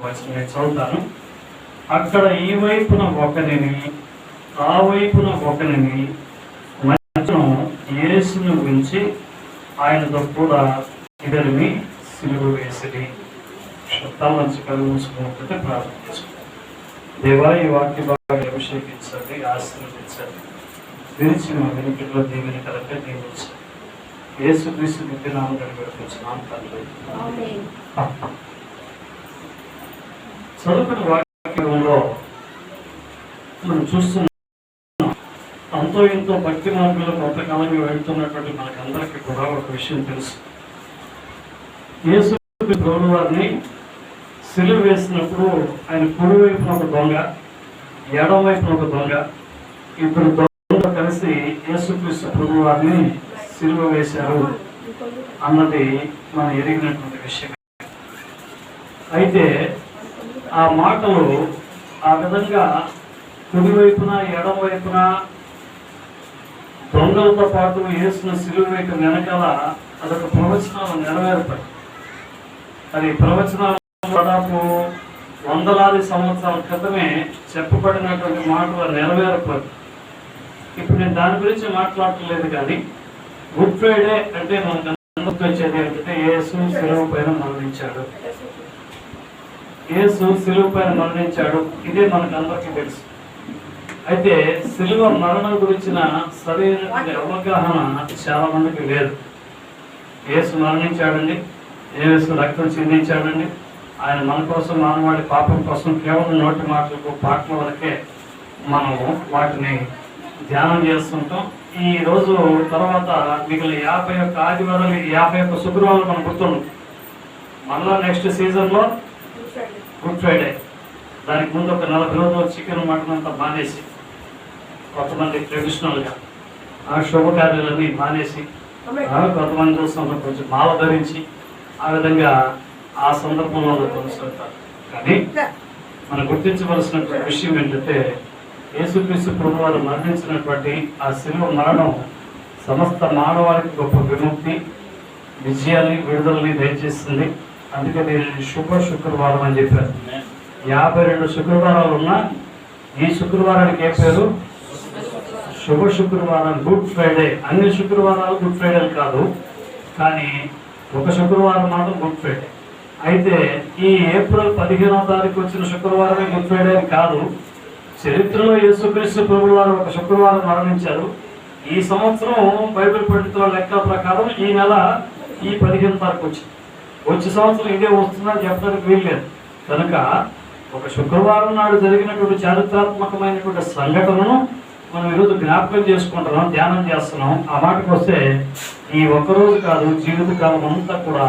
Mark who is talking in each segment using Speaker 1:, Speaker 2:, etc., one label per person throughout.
Speaker 1: వచ్చిన నేను చదువుతాను. అక్కడ ఈ వైపున ఒకరిని ఆ వైపున ఒకరిని మధ్యను యేసును ఉంచి ఆయనతో కూడా ఇద్దరిని సిలువ వేసిరి. మంచి కళ్ళు మూసుకున్నట్లయితే ప్రార్థన చేసుకుంటాం. దేవా, ఈ వాక్య బాగా అభిషేకించండి, ఆశీర్వదించండి. విరిచి మా వెనుకల్లో దేవుని కలపే దీవించండి. యేసుక్రీస్తు దివ్యనామం గడిపెడుతున్నాం తండ్రి. చదువుకున్న వాక్యంలో మనం చూస్తున్నాం, అంతో ఎంతో భక్తి మార్గంలో కొంతకాలంగా వెళ్తున్నటువంటి మనకందరికీ కూడా ఒక విషయం తెలుసు. యేసు ప్రభువు వారిని సిలువ వేసినప్పుడు ఆయన కుడి వైపున ఒక దొంగ, ఎడమ వైపున ఒక దొంగ, ఇద్దరు దొంగలు కలిసి యేసుక్రీస్తు ప్రభువు వారిని సిలువ వేశారు అన్నది మనం ఎరిగినటువంటి విషయం. అయితే ఆ మాటలు ఆ విధంగా కుడివైపున ఎడమ వైపున దొంగలతో పాటు యేసును సిలువ వేయటం వెనకాల అదొక ప్రవచనాలు నెరవేరుతాయి. అది ప్రవచనాలు దాదాపు వందలాది సంవత్సరాల క్రితమే చెప్పబడినటువంటి మాటలు నెరవేరిపోయి. ఇప్పుడు నేను దాని గురించి మాట్లాడలేదు, కానీ గుడ్ ఫ్రైడే అంటే మనకు వచ్చేది ఏంటంటే యేసు సిలువ పైన మరణించాడు. యేసు సిలువ పైన మరణించాడు, ఇదే మనకు అందరికీ తెలుసు. అయితే సిలువ మరణం గురించిన సరైనటువంటి అవగాహన చాలా మందికి లేదు. యేసు మరణించాడండి, యేసు రక్తం చిందించాడండి, ఆయన మన కోసం, మానవాడి పాపం కోసం కేవలం నోటి మాటలకు పాటల వరకే మనము వాటిని ధ్యానం చేస్తుంటాం. ఈ రోజు తర్వాత మిగిలిన 51 ఆదివారాలు, 51 శుక్రవారాలు మనం గుర్తుండం. మళ్ళా నెక్స్ట్ సీజన్లో గుడ్ ఫ్రైడే. దానికి ముందు ఒక 40 రోజులు చికెన్ మటన్ అంతా మానేసి, కొంతమంది ట్రెడిషనల్గా ఆ శుభకార్యాలన్నీ మానేసి, కొంతమంది చూస్తున్నారు కొంచెం మాల ధరించి ఆ విధంగా ఆ సందర్భంలో కొనసాగుతారు. కానీ మనం గుర్తించవలసినటువంటి విషయం ఏంటంటే యేసుక్రీస్తు ప్రభువు వారు మరణించినటువంటి ఆ సిలువ మరణం సమస్త మానవాళికి గొప్ప విముక్తి, విజయాన్ని, విడుదలని దయచేస్తుంది. అందుకే దీనిని శుభ శుక్రవారం అని చెప్పారు. 52 శుక్రవారాలు ఉన్నా ఈ శుక్రవారానికి ఏ పేరు? శుభ శుక్రవారం, గుడ్ ఫ్రైడే. అన్ని శుక్రవారాలు గుడ్ ఫ్రైడేలు కాదు, కానీ ఒక శుక్రవారం మాత్రం గుడ్ ఫ్రైడే. అయితే ఈ ఏప్రిల్ 15వ తారీఖు వచ్చిన శుక్రవారమే గుడ్ ఫ్రైడే కాదు. చరిత్రలో యేసుక్రీస్తు ప్రభువు వారు ఒక శుక్రవారం మరణించారు. ఈ సంవత్సరం బైబిల్ పండితుల లెక్క ప్రకారం ఈ నెల ఈ 15వ తారీఖు వచ్చింది. వచ్చే సంవత్సరం ఇదే వస్తుందని చెప్పడానికి వీల్లేదు. కనుక ఒక శుక్రవారం నాడు జరిగినటువంటి చారిత్రాత్మకమైనటువంటి సంఘటనను మనం ఈరోజు జ్ఞాపకం చేసుకుంటున్నాం, ధ్యానం చేస్తున్నాం. ఆ మాటకు వస్తే ఈ ఒక్కరోజు కాదు, జీవితకాలం అంతా కూడా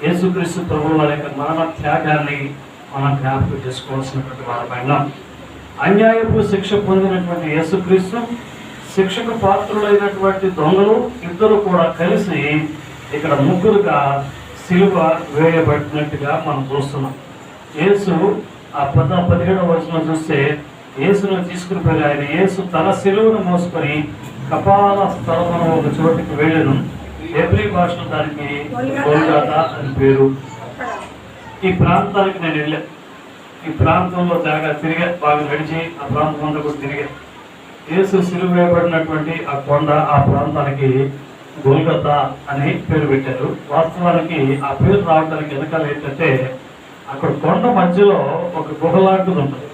Speaker 1: యేసుక్రీస్తు ప్రభువు వారి యొక్క మరణ త్యాగాన్ని మనం జ్ఞాపకం చేసుకోవాల్సినటువంటి వారమైన అన్యాయపు శిక్ష పొందినటువంటి యేసుక్రీస్తు, శిక్షకు పాత్రులైనటువంటి దొంగలు ఇద్దరు కూడా కలిసి ఇక్కడ ముగ్గురుగా సిలువ వేయబడినట్టుగా మనం చూస్తున్నాం. యేసు ఆ 17వ వచనం చూస్తే యేసును తీసుకుని పోయి ఆయన యేసు తన సిలువను మోసుకొని కపాల స్థలమున ఒక చోటికి వెళ్ళను. హెబ్రీ భాషలో దానికి గొల్గొతా అని పేరు. ఈ ప్రాంతానికి నేను వెళ్ళాను. ఈ ప్రాంతంలో తిరిగా బాగా నడిచి ఆ ప్రాంతం అంతా కూడా తిరిగా. యేసు సిలువ వేయబడినటువంటి ఆ కొండ, ఆ ప్రాంతానికి గొల్గొతా అని పేరు పెట్టారు. వాస్తవానికి ఆ పేరు రావడానికి వెనకాల ఏంటంటే అక్కడ కొండ మధ్యలో ఒక గుహ లాంటిది ఉంటుంది.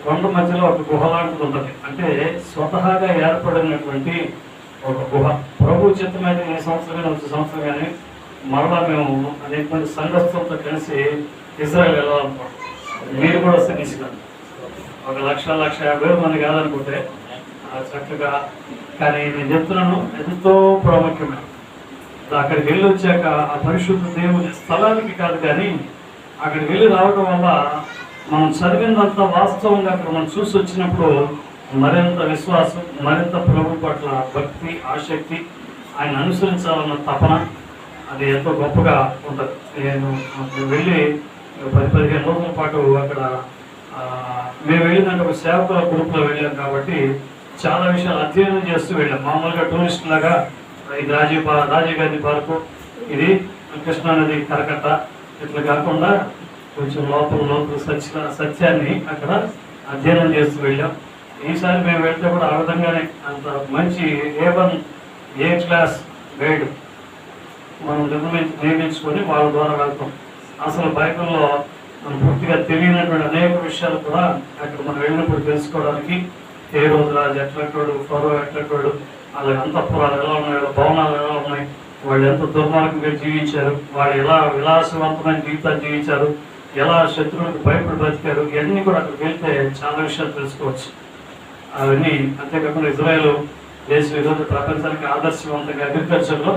Speaker 1: కొండ మధ్యలో ఒక గుహ లాంటిది ఉంటుంది. అంటే స్వతహాగా ఏర్పడినటువంటి ఒక గుహ. ప్రభు చిత్తమైన ఈ సంవత్సరం కానీ వచ్చే సంవత్సరం కానీ మరలా మేము అనేక మంది సంఘస్థులతో కలిసి ఇజ్రాయెల్ వెళ్ళాలనుకుంటాం. మీరు కూడా వస్తే తీసుకురండి. 1,50,000 మంది కాదనుకుంటే చక్కగా. కానీ నేను చెప్తున్నాను, ఎంతో ప్రాముఖ్యమైన అక్కడికి వెళ్ళి వచ్చాక ఆ పరిశుద్ధ దేవుని స్థలానికి కాదు, కానీ అక్కడికి వెళ్ళి రావడం వల్ల మనం చదివినంతా వాస్తవంగా అక్కడ మనం చూసి వచ్చినప్పుడు మరింత విశ్వాసం, మరింత ప్రభు పట్ల భక్తి, ఆసక్తి, ఆయన అనుసరించాలన్న తపన అది ఎంతో గొప్పగా ఉంటుంది. నేను వెళ్ళి 10-15 రోజుల పాటు అక్కడ మేము వెళ్ళిందంటే ఒక సేవకుల గ్రూప్లో వెళ్ళాం కాబట్టి చాలా విషయాలు అధ్యయనం చేస్తూ వెళ్ళాం. మామూలుగా టూరిస్ట్ లాగా ఇది రాజీవ్ గాంధీ పార్కు, ఇది కృష్ణానది కరకట్ట, ఇట్లా కాకుండా కొంచెం లోతు సత్యాన్ని అక్కడ అధ్యయనం చేస్తూ వెళ్ళాం. ఈసారి మేము వెళ్తే కూడా ఆ విధంగానే అంత మంచి ఏ క్లాస్ గైడ్ మనం నియమించుకొని వాళ్ళ ద్వారా వెళ్తాం. అసలు బైబిల్లో మనం పూర్తిగా తెలియనటువంటి అనేక విషయాలు కూడా అక్కడ మనం వెళ్ళినప్పుడు తెలుసుకోవడానికి, ఏ రోజు రాజు ఎట్లట్టాడు, ఫరో ఎట్లట్టాడు, వాళ్ళ అంతఃపురాలు ఎలా ఉన్నాయి, వాళ్ళ భవనాలు ఎలా ఉన్నాయి, వాళ్ళు ఎంత దుర్మార్గంగా జీవించారు, వాళ్ళు ఎలా విలాసవంతమైన జీవితాలు జీవించారు, ఎలా శత్రువులకు భయపడి బతికారు, ఇవన్నీ కూడా అక్కడికి వెళ్తే చాలా విషయాలు తెలుసుకోవచ్చు. అవన్నీ అంతేకాకుండా ఇజ్రాయెల్ దేశం ఈరోజు ప్రపంచానికి ఆదర్శవంతంగా అగ్రికల్చర్లో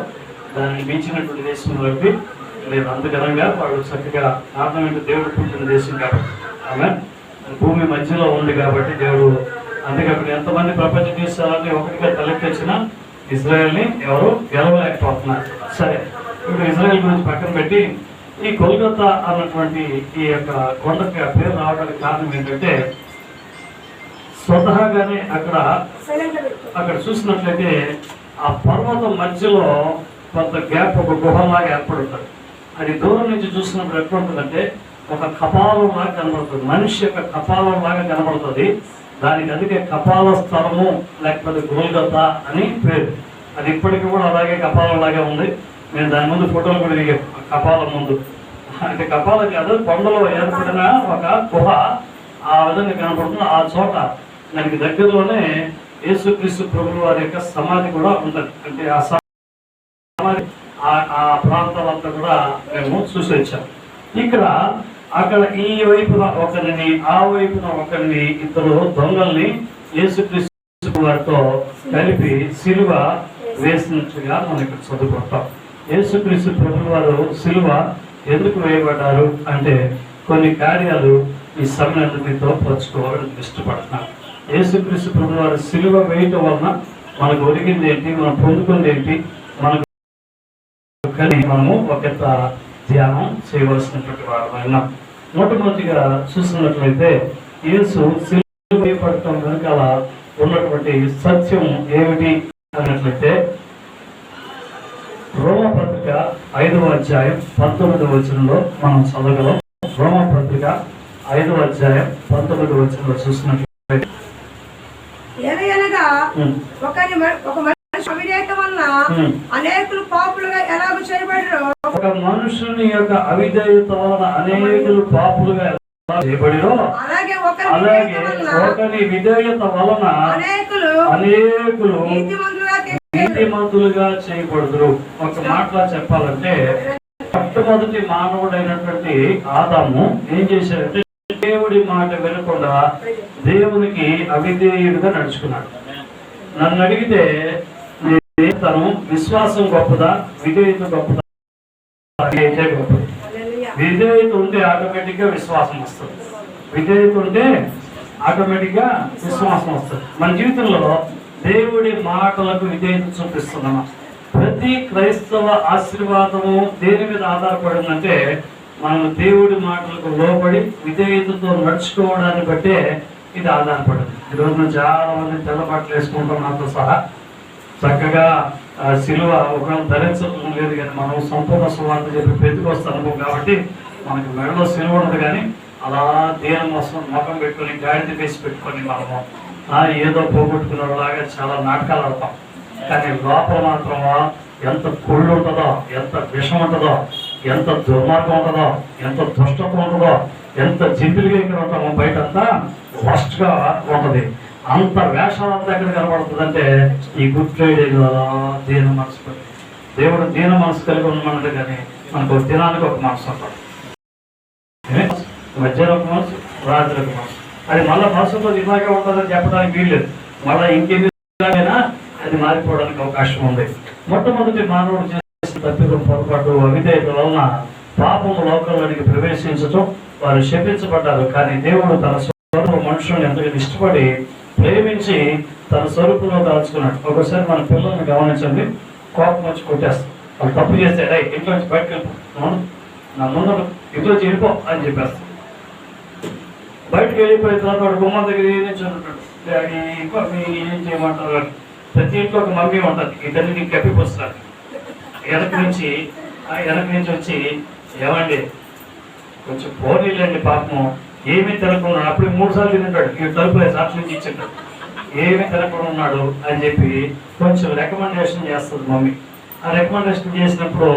Speaker 1: దాన్ని మించినటువంటి దేశంలోకి లేదు. అందుకనంగా వాళ్ళు చక్కగా ఆత్మీయ దేవుడు పుట్టిన దేశం కాబట్టి ఆమె భూమి మధ్యలో ఉంది కాబట్టి దేవుడు. అంతేకాకుండా ఎంతమంది ప్రపంచ దేశాలని ఒకటిగా తలెత్తిచ్చినా ఇజ్రాయెల్ని ఎవరు గెలవలేకపోతున్నారు. సరే, ఇప్పుడు ఇజ్రాయెల్ గురించి పక్కన పెట్టి ఈ కోల్కతా అన్నటువంటి ఈ యొక్క కొండకి ఆ పేరు రావడానికి కారణం ఏంటంటే, స్వతహాగానే అక్కడ చూసినట్లయితే ఆ పర్వతం మధ్యలో కొంత గ్యాప్, ఒక గుహలాగా ఏర్పడుతుంది. అది దూరం నుంచి చూసినప్పుడు ఎట్లా ఉంటుందంటే ఒక కపాలం లాగా కనబడుతుంది, మనిషి యొక్క కపాలం లాగా కనబడుతుంది. దానికి అందుకే కపాల స్థలము లేకపోతే గోల్గొతా అని పేరు. అది ఇప్పటికీ కూడా అలాగే కపాలం లాగే ఉంది. నేను దాని ముందు ఫోటోలు కూడా దిగాను. కపాలం ముందు అంటే కపాలం కాదు, కొండలో ఏర్పడిన ఒక గుహ ఆ విధంగా కనపడుతుంది. ఆ చోట దానికి దగ్గరలోనే యేసుక్రీస్తు ప్రభువు వారి యొక్క సమాధి కూడా ఉంటుంది. అంటే ఆ సమాధి ఆ ప్రాంతాలంతా కూడా మేము చూసి వచ్చాము. అక్కడ ఈ వైపున ఒకరిని, ఆ వైపున ఒకరిని, ఇద్దరు దొంగల్ని యేసుక్రీస్తు వారితో కలిపి సిలువ వేసినట్టుగా మనం ఇక్కడ చదువుకుంటాం. యేసుక్రీస్తు ప్రభువు వారు సిలువ ఎందుకు వేయబడ్డారు అంటే కొన్ని కార్యాలు ఈ సమయంలో మీతో పంచుకోవాలని ఇష్టపడుతున్నాను. యేసుక్రీస్తు ప్రభువు వారు సిలువ వేయటం వలన మనకు ఒరిగింది ఏంటి, మనం పొందుకుంది ఏంటి, మనము ఒక ధ్యానం చేయవలసినటువంటి వారమైనా. మొట్టమొదటిగా చూస్తున్నట్లయితే యేసు సిలువ వేయబడటం వెనకాల ఉన్నటువంటి సత్యం ఏమిటి అన్నట్లయితే, రోమపత్రిక 5వ అధ్యాయం 19వ వచనంలో మనం చదవగలం. రోమపత్రిక 5వ అధ్యాయం 19వ వచనంలో చూసినట్లయితే,
Speaker 2: అనేకులు పాపులుగా ఎలాగో చేయబడిరో,
Speaker 1: ఒక మనుషుని యొక్క అవిధేయత వలన అనేకులు పాపులుగా ఎలా చేయబడిరో, అలాగే ఒకరి విధేయత వలన అనేకులు నీతిమంతులుగా చేయబడుదురు. ఒక మాటలా చెప్పాలంటే, మొట్టమొదటి మానవుడైనటువంటి ఆదాము ఏం చేశాడంటే దేవుడి మాట వినకుండా దేవునికి అవిధేయుడిగా నడుచుకున్నాడు. నన్ను అడిగితే తను విశ్వాసం గొప్పదా, విధేయత గొప్పదా? గొప్పది. విధేయత ఉంటే ఆటోమేటిక్ గా విశ్వాసం వస్తుంది. విధేయత ఉంటే ఆటోమేటిక్ గా విశ్వాసం వస్తుంది. మన జీవితంలో దేవుడి మాటలకు విధేయత చూపిస్తున్నాము. ప్రతి క్రైస్తవ ఆశీర్వాదము దేని మీద ఆధారపడిందంటే, మనం దేవుడి మాటలకు లోబడి విధేయతతో నడుచుకోవడాన్ని బట్టే ఇది ఆధారపడింది. ఈరోజు చాలా మంది తెల్ల బట్టలు వేసుకుంటాం, నాతో సహా చక్కగా సిలువ ఒకవేళ ధరించడం లేదు, కానీ మనం సంపూర్ణ సువార్త చెప్పి పెద్దకొస్తా అనుకోం కాబట్టి మనకి మెడలో సిలువ ఉండదు. కానీ అలా దేని ముఖం పెట్టుకొని గాడిద వేసి పెట్టుకొని మనము ఏదో పోగొట్టుకునేలాగా చాలా నాటకాలు ఆడతాం. కానీ లోపల మాత్రమా ఎంత కుళ్ళు ఉంటుందో, ఎంత విషం ఉంటుందో, ఎంత దుర్మార్గం ఉంటుందో, ఎంత దుష్టత్వం ఉంటుందో, ఎంత జింపిలుగా ఇక్కడ ఉంటామో బయటంతా ఫస్ట్ గా ఉంటుంది. అంత వేషాలంతా ఎక్కడ కనబడుతుంది అంటే ఈ గుడ్ ఫ్రైడే దీన మనసు. దేవుడు దీన మనసు కలిగి ఉండమంటే, కానీ మనకు దినానికి ఒక మనసు ఉంటుంది. మధ్యాహ్నం ఒక మనసు, రాత్రి ఒక మనసు. అది మళ్ళీ మనసుతో ఇలాగే ఉంటుందని చెప్పడానికి వీల్లేదు. మళ్ళీ ఇంకెన్నికైనా అది మారిపోవడానికి అవకాశం ఉంది. మొట్టమొదటి మానవుడు చేసిన తప్పిదం, పొరపాటు, అవిధేయత వలన పాపము లోకంలోనికి ప్రవేశించటం, వారు శపించబడ్డారు. కానీ దేవుడు తన స్వరూప మనుషులను ఎంతగా ఇష్టపడి ప్రేమించి తన స్వరూపంలో దాచుకున్నాడు. ఒకసారి మన పిల్లల్ని గమనించండి, కోపం వచ్చి కొట్టేస్తాం. వాళ్ళు తప్పు చేస్తే ఇంట్లో నుంచి బయటకు వెళ్ళిపో, నా ముందు ఇంట్లో వెళ్ళిపో అని చెప్పేస్తాం. బయటకు వెళ్ళిపోయిన తర్వాత వాడు గుమ్మ దగ్గర ఉంటాడు, డాడీ మమ్మీ ఏం చేయమంటారు. ప్రతి ఇంట్లో ఒక మమ్మీ ఉంటుంది, ఇద్దరిని కప్పిపోస్తారు. వెనక నుంచి వచ్చి ఏమండి కొంచెం పోనీలేండి పాపం, ఏమీ తినకుండా అప్పుడు 3 సార్లు తింటాడు, ఈ తలుపులే సాక్షి నుంచి ఇచ్చింటాడు, ఏమీ తినకుండా ఉన్నాడు అని చెప్పి కొంచెం రికమెండేషన్ చేస్తుంది మమ్మీ. ఆ రికమెండేషన్ చేసినప్పుడు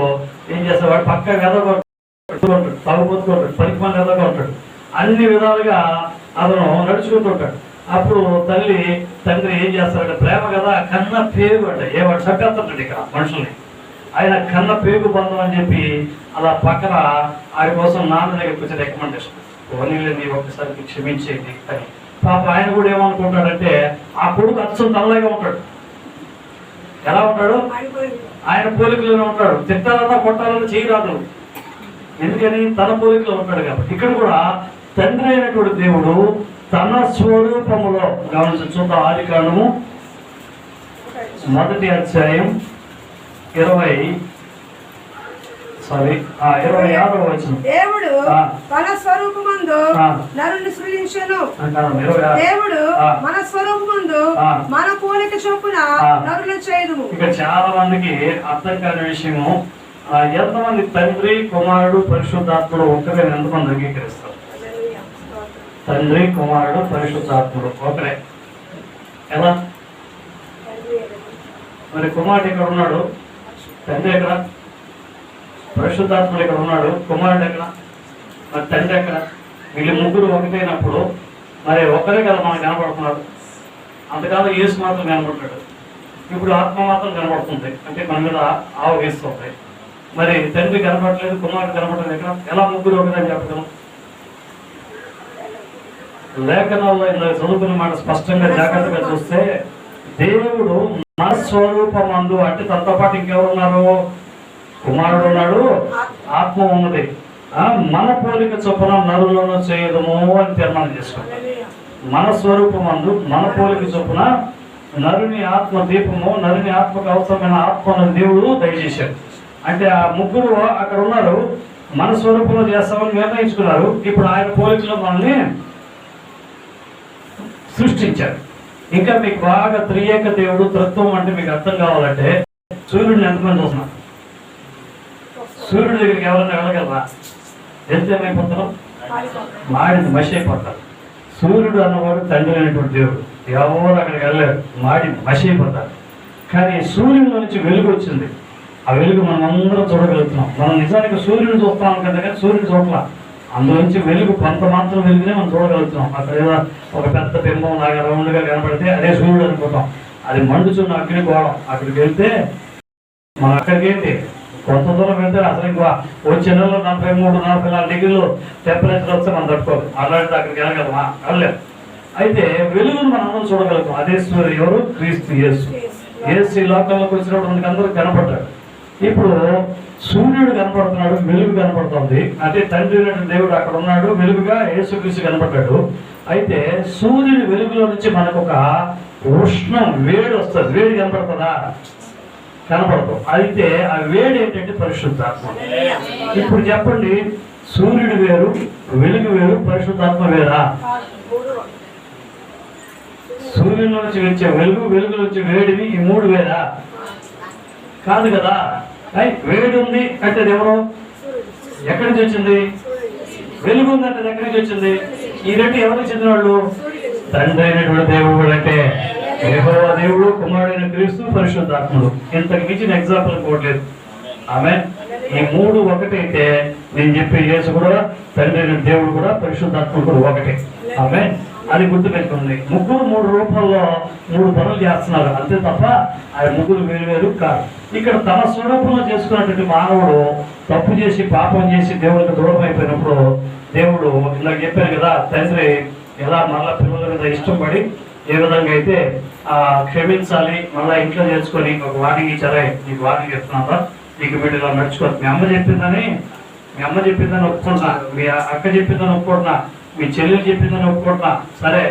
Speaker 1: ఏం చేస్తాడు, వాడు పక్క వెదగా ఉంటాడు, తాగుపోతుంటాడు, పనికి మంది వెదగా ఉంటాడు, అన్ని విధాలుగా అతను నడుచుకుంటూ ఉంటాడు. అప్పుడు తండ్రి ఏం చేస్తాడంటే, ప్రేమ కదా కన్న పేగు అంటే వాడు చంపేస్తుంటాడు ఇక్కడ మనుషుల్ని, ఆయన కన్న పేగు బంధం అని చెప్పి అలా పక్కన ఆయన కోసం నాన్న దగ్గరికి వచ్చి రికమెండేషన్, ఓనీలే నీ ఒక్కసారికి క్షమించేది అని. పాప ఆయన కూడా ఏమనుకుంటాడంటే, ఆ కొడుకు అచ్చం తనలాగే ఉంటాడు. ఎలా ఉంటాడు? ఆయన పోలికలోనే ఉంటాడు. తిట్టాలన్నా కొట్టాలన్నా చేయరాదు, ఎందుకని తన పోలికలో ఉంటాడు కాబట్టి. ఇక్కడ కూడా తండ్రి అయినటువంటి దేవుడు తన స్వరూపములో గమనించుకుందాం. ఆదికాండము 1వ అధ్యాయం 26వ వచనం.
Speaker 2: దేవుడు తన స్వరూపమందు నరుని సృజించెను. దేవుడు మన స్వరూపమందు మన పోలిక చొప్పున నరుని చేయుదుము.
Speaker 1: ఇక చాలా మందికి అర్థం కాని విషయము, ఎంతమంది తండ్రి కుమారుడు పరిశుద్ధాత్ముడు ఒక్కరే ఎంతమంది అంగీకరిస్తారు? తండ్రి కుమారుడు పరిశుద్ధాత్ముడు ఒకరే. ఎలా మరి? కుమారుడు ఇక్కడ ఉన్నాడు, తండ్రి ఎక్కడ? పరిశుద్ధాత్ముడు ఇక్కడ ఉన్నాడు, కుమారుడు ఎక్కడ? మరి తండ్రి ఎక్కడ? వీళ్ళు ముగ్గురు ఒకటైనప్పుడు మరి ఒకరే కదా మనకు కనపడుతున్నాడు. అంతకాలం యేసు మాత్రం కనపడతాడు, ఇప్పుడు ఆత్మ మాత్రం కనపడుతుంది, అంటే మన మీద ఆవగిస్తుంది. మరి తండ్రి కనపడలేదు, కుమారుడు కనపడలేదు, ఎక్కడ? ఎలా ముగ్గురు ఒకటని చెప్పగలం? లేఖనాల్లో ఇందులో చదువుకున్న మాట స్పష్టంగా జాగ్రత్తగా చూస్తే, దేవుడు మన స్వరూపమందు అంటే తనతో పాటు ఇంకెవరున్నారు? కుమారుడు ఉన్నాడు, ఆత్మ ఉన్నది. మన పోలిక చొప్పున నరులను చేయదము అని తీర్మానం చేసుకుంటాం. మన స్వరూపమందు మన పోలిక చొప్పున నరుని ఆత్మ దీపము, నరుని ఆత్మకు అవసరమైన ఆత్మను దేవుడు దయచేశాడు. అంటే ఆ ముగ్గురు అక్కడ ఉన్నారు, మన స్వరూపంలో చేస్తామని నిర్ణయించుకున్నారు. ఇప్పుడు ఆయన పోలికలో మనల్ని సృష్టించారు. ఇంకా మీకు బాగా త్రియేక దేవుడు తత్వం అంటే మీకు అర్థం కావాలంటే, సూర్యుడిని ఎంతమంది చూస్తున్నారు? సూర్యుడి దగ్గరికి ఎవరైనా వెళ్ళగలరా? వెళ్తే ఏమైపోతారు? మాడింది మసి అయిపోతారు. సూర్యుడు అన్నవాడు తండ్రి అయినటువంటి దేవుడు, ఎవరు అక్కడికి వెళ్ళలేరు, మాడింది మసి అయిపోతారు. కానీ సూర్యుడి నుంచి వెలుగు వచ్చింది, ఆ వెలుగు మనం అందరం చూడగలుగుతున్నాం. మనం నిజానికి సూర్యుని చూస్తాం కదా, కానీ సూర్యుని చూడలా. అందులోంచి వెలుగు కొంత మాత్రం వెలుగునే మనం చూడగలుగుతున్నాం. అక్కడ ఏదో ఒక పెద్ద బింబం లాగా రౌండ్గా కనపడితే అదే సూర్యుడు అనుకుంటాం. అది మండుచున్న అగ్ని గోళం. అక్కడికి వెళ్తే మనం అక్కడికి ఏంటి కొంత దూరం వెళ్తే అసలు ఇంకో వచ్చే నెలలో 43-44 డిగ్రీలు టెంపరేచర్ వస్తే మనం తట్టుకోదు. అలాంటి అక్కడికి వెళ్ళగలమా? వెళ్ళలేదు. అయితే వెలుగును మనం అందరం చూడగలుగుతాం. అదే సూర్యుడు ఎవరు? క్రీస్తు యేసు. యేసు ఈ లోకంలోకి వచ్చినప్పుడు మనకి అందరూ కనపడ్డాడు. ఇప్పుడు సూర్యుడు కనపడుతున్నాడు, వెలుగు కనపడుతుంది. అంటే తండ్రి దేవుడు అక్కడ ఉన్నాడు, వెలుగుగా యేసుక్రీస్తు కనపడ్డాడు. అయితే సూర్యుడి వెలుగులో నుంచి మనకు ఒక ఉష్ణం వేడి వస్తుంది. వేడి కనపడుతుందా? కనపడదు. అయితే ఆ వేడి ఏంటంటే పరిశుద్ధాత్మ. ఇప్పుడు చెప్పండి, సూర్యుడు వేరు, వెలుగు వేరు, పరిశుద్ధాత్మ వేరా? సూర్యుడి నుంచి వచ్చే వెలుగు, వెలుగు నుంచి వేడివి, ఈ మూడు వేరా? కాదు కదా. వేడి ఉంది అంటే అది ఎవరు? ఎక్కడి నుంచి వచ్చింది? వెలుగు ఉంది అంటే ఎక్కడి నుంచి వచ్చింది? ఈ రెండు ఎవరికి చెందిన వాళ్ళు? తండ్రి అయినటువంటి దేవుడు అంటే యెహోవా దేవుడు, కుమారుడైన క్రీస్తు, పరిశుద్ధాత్ముడు. ఇంతకు మించిన ఎగ్జాంపుల్ కోట్లేదు. ఆమె ఈ మూడు ఒకటైతే నేను చెప్పే యేసు కూడా, తండ్రి అయిన దేవుడు కూడా, పరిశుద్ధాత్ముడు కూడా ఒకటే. ఆమె అది గుర్తుపెట్టుకుంది. ముగ్గురు 3 రూపాల్లో 3 పనులు చేస్తున్నారు అంతే తప్ప ఆయన ముగ్గురు వేరు వేరు కాదు. ఇక్కడ తన స్వరూపంలో చేసుకున్నటువంటి మానవుడు తప్పు చేసి పాపం చేసి దేవుడికి దూరం అయిపోయినప్పుడు, దేవుడు ఇలా చెప్పారు కదా, తండ్రి ఎలా మళ్ళా పిల్లల మీద ఇష్టం పడి ఏ విధంగా అయితే క్షమించాలి, మళ్ళీ ఇంట్లో చేసుకొని ఒక వార్నింగ్ ఇచ్చారా, నీకు వార్నింగ్ చెప్తున్నారా, నీకు వీడు ఇలా నడుచుకోవాలి. మీ అమ్మ చెప్పిందని ఒప్పుకుంటున్నా, మీ అక్క చెప్పిందని ఒప్పుకుంటున్నా, మీ చెల్లెలు చెప్పిందని ఒప్పుకుంటున్నా, సరే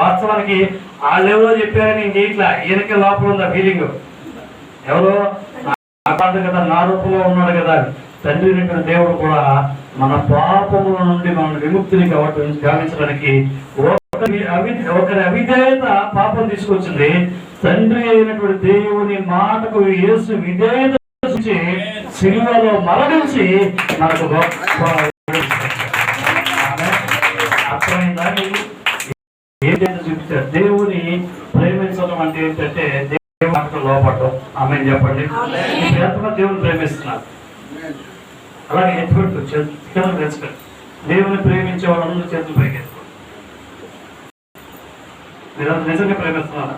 Speaker 1: వాస్తవానికి వాళ్ళెవరో చెప్పారని నేను చేయట్లా, ఈయనకే లోపల ఉంది ఆ ఫీలింగ్. ఎవరో కాదు కదా, నా రూపంలో ఉన్నాడు కదా. తండ్రి అయినటువంటి దేవుడు కూడా మన పాపముల నుండి మన విముక్తిని గావించడానికి ఒకరి అవిధేయత పాపం తీసుకొచ్చింది. తండ్రి అయినటువంటి దేవుని మాటకు యేసు విధేయత సిలువలో మరణించి మనకు గొప్ప అర్థమైందా? ఏంటంటే చూపించారు దేవుని ప్రేమించడం అంటే ఏంటంటే దేవుని మాటకు లోపడటం. ఆమె చెప్పండి, ఇప్పుడు ఎంతమంది దేవుని ప్రేమిస్తున్నారు? అలాగే ఎత్తుపెట్టు చేతులు తెలుసుకోండి. దేవుని ప్రేమించే వాళ్ళందరూ చేతులు పైకి ఎత్తుకోండి. మీరు నిజంగా ప్రేమిస్తున్నారా?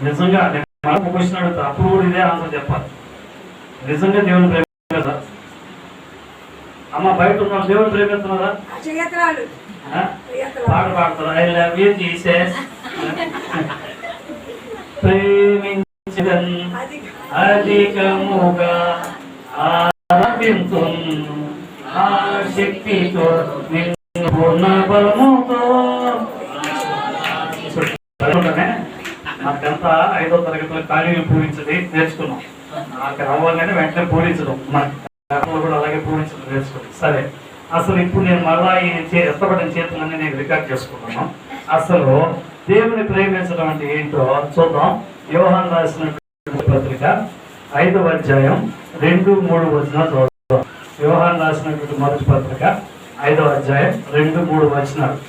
Speaker 1: నిజంగా మనకు క్వశ్చన్ అడుగుతా, అప్పుడు కూడా ఇదే ఆన్సర్ చెప్పాలి. నిజంగా దేవుని ప్రేమిస్తున్నారా? అమ్మ బయట ఉన్న దేవుని ప్రేమిస్తున్నారా? పాట పాడతారా? I love you Jesus. ప్రేమించడం అధికముగా ఆరాధింతున్ ఆ శక్తితో నిన్ను పూర్ణ బలముతో. నాకంతా 5వ తరగతిలో ఖాళీలు పూరించది నేర్చుకున్నాం. నాకు అవ్వగానే వెంటనే పూరించడం, మన కూడా అలాగే పూరించడం నేర్చుకున్నాం. సరే, అసలు ఇప్పుడు నేను మరలా ఈ ఎత్తబడిన చేతులన్నీ నేను రికార్డ్ చేసుకున్నాను. అసలు దేవుని ప్రేమించడం అంటే ఏంటో చూద్దాం. యోహాను రాసిన పత్రిక 5వ అధ్యాయం 2-3 వచనాలు చూద్దాం. యోహాను రాసినటువంటి మొదటి పత్రిక 5వ అధ్యాయం 2-3 వచనాలు.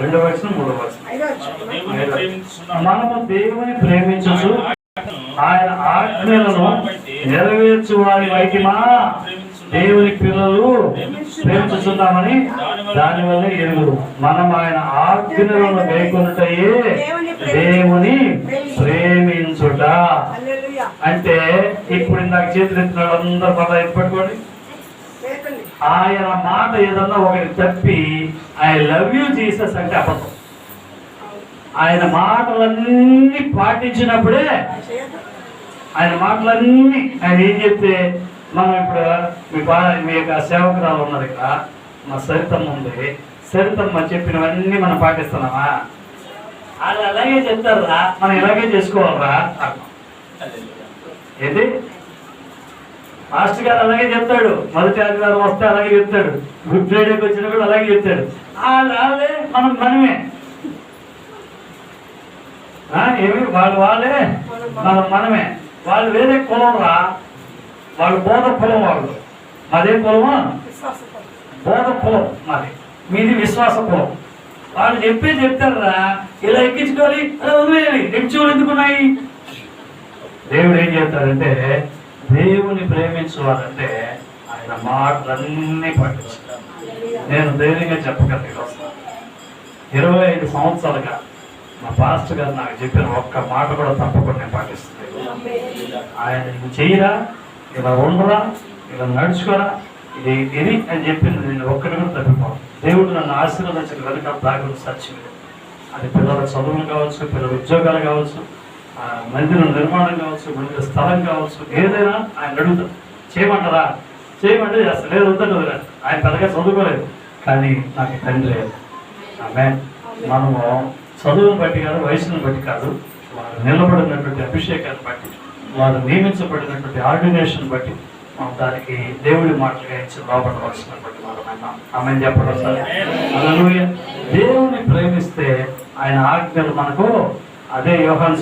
Speaker 1: 2వ వచనం 3వ వచనం. మనము దేవుని ప్రేమించు ఆయన ఆజ్ఞలను నెరవేర్చు వారి వైద్యమా దేవుని పిల్లలు ప్రేమించుతున్నామని దానివల్ల ఎరుగురు. మనం ఆయన ఆజ్ఞలను గైకొనుటయే దేవుని ప్రేమించుట. అంటే ఇప్పుడు నాకు చేతులు ఎత్తిన వాళ్ళందరూ మళ్ళీ ఎత్తుపెట్టుకోండి. ఆయన మాట ఏదన్నా ఒకటి తప్పి ఐ లవ్ యూ జీసస్ అంటే అబద్ధం. ఆయన మాటలన్నీ పాటించినప్పుడే, ఆయన మాటలన్నీ ఆయన ఏం చెప్తే మనం ఇప్పుడు మీ యొక్క సేవకురాలు ఉన్నారు ఇక్కడ, మా సరితమ్మ ఉంది. సరితమ్మ చెప్పినవన్నీ మనం పాటిస్తున్నామా? వాళ్ళు అలాగే చెప్తారా, మనం ఇలాగే చేసుకోవాలరా? ఏంటి మాస్టర్ గారు అలాగే చెప్తాడు. మొదటి ఆదివారం వస్తే అలాగే చెప్తాడు. గుడ్ ఫ్రైడేకి వచ్చినా కూడా అలాగే చెప్తాడు. వాళ్ళే మనమే ఏమి వాళ్ళే మనమే. వాళ్ళు వేరే కులం రా, వాళ్ళు బోధ కులం. వాళ్ళు మాదే కులమా? బోధ కులం మాది, మీది విశ్వాస కులం. వాళ్ళు చెప్తారా ఇలా ఎక్కించుకోవాలి, అలా వదిలేయాలి. ఎక్కించుకోవాలి ఎందుకున్నాయి? దేవుడు ఏం చెప్తాడంటే దేవుని ప్రేమించేవారంటే ఆయన మాటలన్నీ పాటిస్తారు. నేను ధైర్యంగా చెప్పగలను, 25 సంవత్సరాలుగా మా పాస్టర్ గారు నాకు చెప్పిన ఒక్క మాట కూడా తప్పకుండా నేను పాటిస్తున్నాను. ఆయన నువ్వు చెయ్యరా, ఇలా ఉండరా, ఇలా నడుచుకోరా, ఇది అని చెప్పింది నేను ఒక్కటి కూడా తప్పిపోను. దేవుడు నన్ను ఆశీర్వదించిన వెనుక దాగుడు సత్యం. అది పిల్లల చదువులు కావచ్చు, పిల్లల ఉద్యోగాలు కావచ్చు, మందిర నిర్మాణం కావచ్చు, మందిర స్థలం కావచ్చు, ఏదైనా ఆయన అడుగుతాడు. చేయమంటారా? చేయమంటే అసలు లేదు, వద్దంటే వదిలేదు. ఆయన పెద్దగా చదువుకోలేదు, కానీ నాకు తండ్రి లేదు. ఆమె మనము చదువును బట్టి కాదు, వయసును బట్టి కాదు, వారు నిలబడినటువంటి అభిషేకాన్ని బట్టి, వారు నియమించబడినటువంటి ఆర్డినేషన్ బట్టి మనం దానికి దేవుడి మాటలుగా ఇచ్చి లోపడవలసినటువంటి వారమైనా ఆమె చెప్పడం. సరే, హల్లెలూయా. దేవుని ప్రేమిస్తే ఆయన ఆజ్ఞలు మనకు, అదే యోహాను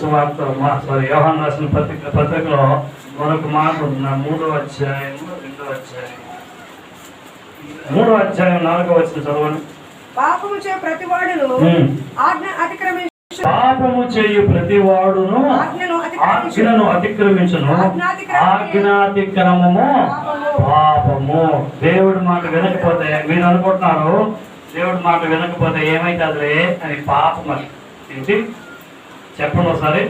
Speaker 1: రాసిన పత్రికలో మరొక మాట ఉంది. 3వ అధ్యాయం 4వ వచనం చదవండి.
Speaker 2: పాపము చేయు ప్రతివాడును
Speaker 1: ఆజ్ఞను అతిక్రమించును, ఆజ్ఞాతిక్రమము పాపము. దేవుడి మాట వినకపోతే, మీరు అనుకుంటున్నారు దేవుడి మాట వినకపోతే ఏమైతుందిలే అని, పాపం. అది ఏంటి చెప్పండి ఒకసారి.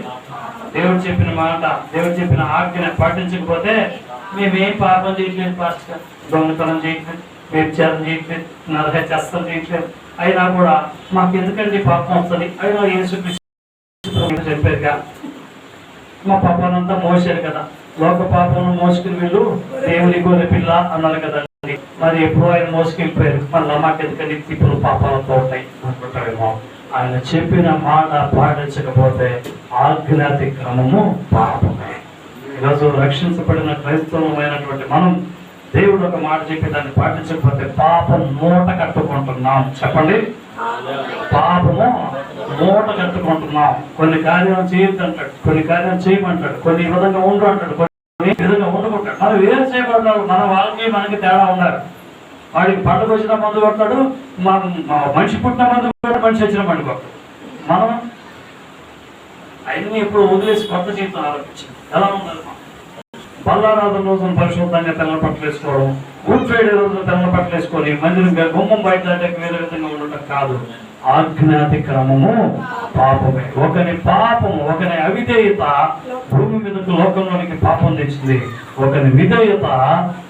Speaker 1: దేవుడు చెప్పిన మాట, దేవుడు చెప్పిన ఆజ్ఞను పాటించకపోతే మేమేం పాపం చేయట్లేదు పాస్టర్, దొంగతనం చేయట్లేదు, వ్యభిచారం చేయట్లేదు, నరహత్యాస్త్రం చేయట్లేదు, అయినా కూడా మాకు ఎందుకంటే పాపం వస్తుంది. అయినా యేసుక్రీస్తు చెప్పారుగా, మా పాపానంతా మోసారు కదా, లోక పాపం మోసుకుని వీళ్ళు దేవుని గొర్రె పిల్ల అన్నారు కదండి. మరి ఎప్పుడు ఆయన మోసుకెళ్ళిపోయారు, మళ్ళీ మాకు ఎందుకంటే ఇప్పుడు పాపాలతో ఉంటాయి అనుకుంటాడేమో. ఆయన చెప్పిన మాట పాటించకపోతే ఆజ్ఞాతిక్రమము పాపమే. ఈరోజు రక్షించబడిన క్రైస్తవమైనటువంటి మనం దేవుడు ఒక మాట చెప్పి దాన్ని పాటించకపోతే పాపం మూట కట్టుకుంటున్నాం. చెప్పండి, పాపము మూట కట్టుకుంటున్నాం. కొన్ని కార్యాలు చేయొద్దు అంటాడు, కొన్ని కార్యాలు చేయమంటాడు, కొన్ని విధంగా ఉండు అంటాడు, కొన్ని విధంగా ఉండకుంటాడు. మనం వేరు చేయబడ్డారు, మన వాళ్ళకి మనకి తేడా ఉన్నారు. వాడికి పండుగ వచ్చిన మందు కొడతాడు, మనిషి పుట్టిన మందు కొట్టాడు, మనిషి వచ్చిన మందు కొడతాడు. మనం అవన్నీ ఇప్పుడు వదిలేసి కొత్త జీవితం ఆలోచించాం. ఎలా ఉండాలి? బల్లారాధన రోజున పరిశుభ్రంగా తెల్ల బట్టలు వేసుకోవడం, గుడ్ ఫ్రైడే రోజున తెల్ల బట్టలు వేసుకొని మందిరం గుమ్మం బయట వేరే విధంగా ఉండటం కాదు. ఆజ్ఞాతిక్రమము పాపమే. ఒకని పాపము, ఒకని అవిధేయత భూమి మీదకు లోకంలోనికి పాపం తెచ్చింది. ఒకని విధేయత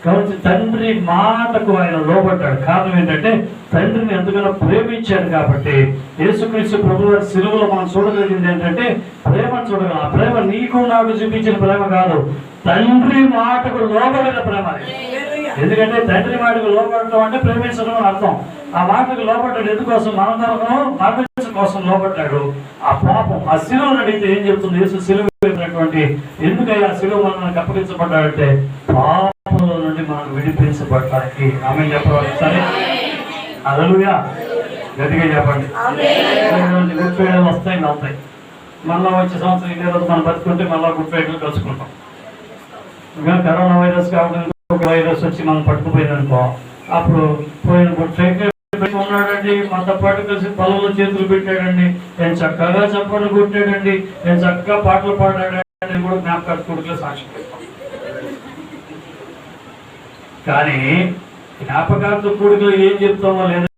Speaker 1: కాబట్టి తండ్రి మాటకు ఆయన లోబడ్డాడు. కారణం ఏంటంటే తండ్రిని ఎంతగానో ప్రేమించాడు. కాబట్టి యేసుక్రీస్తు ప్రభువు వారి సిలువలో మనం చూడగలిగింది ఏంటంటే ప్రేమను చూడగలం. ఆ ప్రేమ నీకు నాకు చూపించిన ప్రేమ కాదు, తండ్రి మాటకు లోబడిన ప్రేమ. ఎందుకంటే తండ్రి మాటకు లోబడటం అంటే ప్రేమించడం అని అర్థం. ఆ మాటకు లోబడ్డాడు ఎందుకోసం? మన తరఫున మరణించడం కోసం లోబడ్డాడు. ఆ పాపం ఆ శిలువను అడిగితే ఏం చెప్తుంది? యేసు శిలువ వేసినటువంటి ఎందుకయ్యా శిలువ మనకు అప్పగించబడ్డాడంటే పాపంలో నుండి మనం విడిపించబడటానికి. ఆమె చెప్పవాలి సరే. హల్లెలూయా, గట్టిగా చెప్పండి. గుడ్ ఫ్రైడే వస్తాయి వెళ్తాయి. మళ్ళా వచ్చే సంవత్సరం ఇదే రోజు మనం బతుకుంటే మళ్ళా గుడ్ ఫ్రైడే కలుసుకుంటాం. ఇంకా కరోనా వైరస్ కాబట్టి ఒక వైరస్ వచ్చి మనం పట్టుకుపోయింది అనుకో, అప్పుడు పోయిన గుడ్ ఫ్రైడే ఉన్నాడండి, మనతో పాటు కలిసి పొలంలో చేతులు పెట్టాడండి, నేను చక్కగా చప్పట్లు కొట్టాడండి, నేను చక్కగా పాటలు పాడాడండి కూడా జ్ఞాపకాలు కొడుకులో సాక్ష్యం పెడతాం. కానీ జ్ఞాపకాలతో కొడుకులు ఏం చెప్తామో లేదా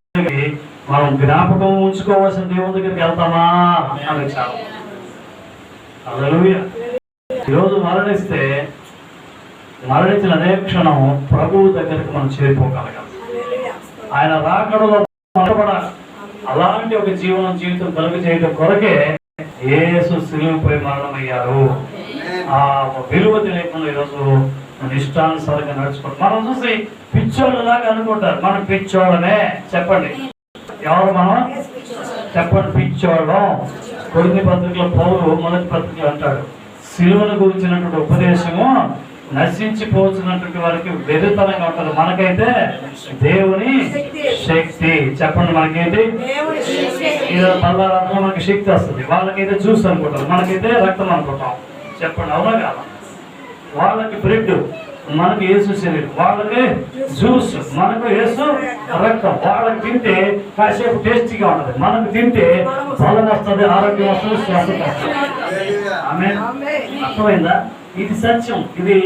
Speaker 1: మనం జ్ఞాపకం ఉంచుకోవాల్సిన దేవుని దగ్గరికి వెళ్తామా అని చాలా. హల్లెలూయా. ఈరోజు మరణించిన అదే క్షణం ప్రభువు దగ్గరికి మనం చేరిపోగలగాలి. ఆయన రాకడలో మనపడాలి. అలాంటి ఒక జీవితం కలుగు చేయడం కొరకే యేసు సిలువపై మరణమయ్యారు. ఆ విలువ తెలియకుండా ఈరోజు ఇష్టానుసారంగా నడుచుకుంటాం. మనం చూసి పిచ్చోళ్ళలాగా అనుకుంటారు. మనం పిచ్చోళ్ళమే. చెప్పండి, ఎవరు మనం? చెప్పండి, పిచ్చోళ్ళం. కొన్ని పత్రికల పౌలు మొదటి పత్రికలు అంటాడు, సిలువను గురించినటువంటి ఉపదేశము నశించిపోతున్నటువంటి వారికి వెరితనంగా ఉంటుంది, మనకైతే దేవుని శక్తి. చెప్పండి, మనకైతే పల్లారాత్మ మనకి శక్తి వస్తుంది. వాళ్ళకైతే జ్యూస్ అనుకుంటారు, మనకైతే రక్తం అనుకుంటాం. చెప్పండి, అవునా కాదా? వాళ్ళకి బ్రెడ్, మనకు యేసు శరీరం. వాళ్ళకి జ్యూస్, మనకు యేసు రక్తం. వాళ్ళకి తింటే కాసేపు టేస్టీగా ఉంటుంది, మనకు తింటే బలం వస్తుంది, ఆరోగ్యం వస్తుంది, స్వస్థత వస్తుంది. ఆమె అర్థమైందా? ఇది సత్యం, ఇది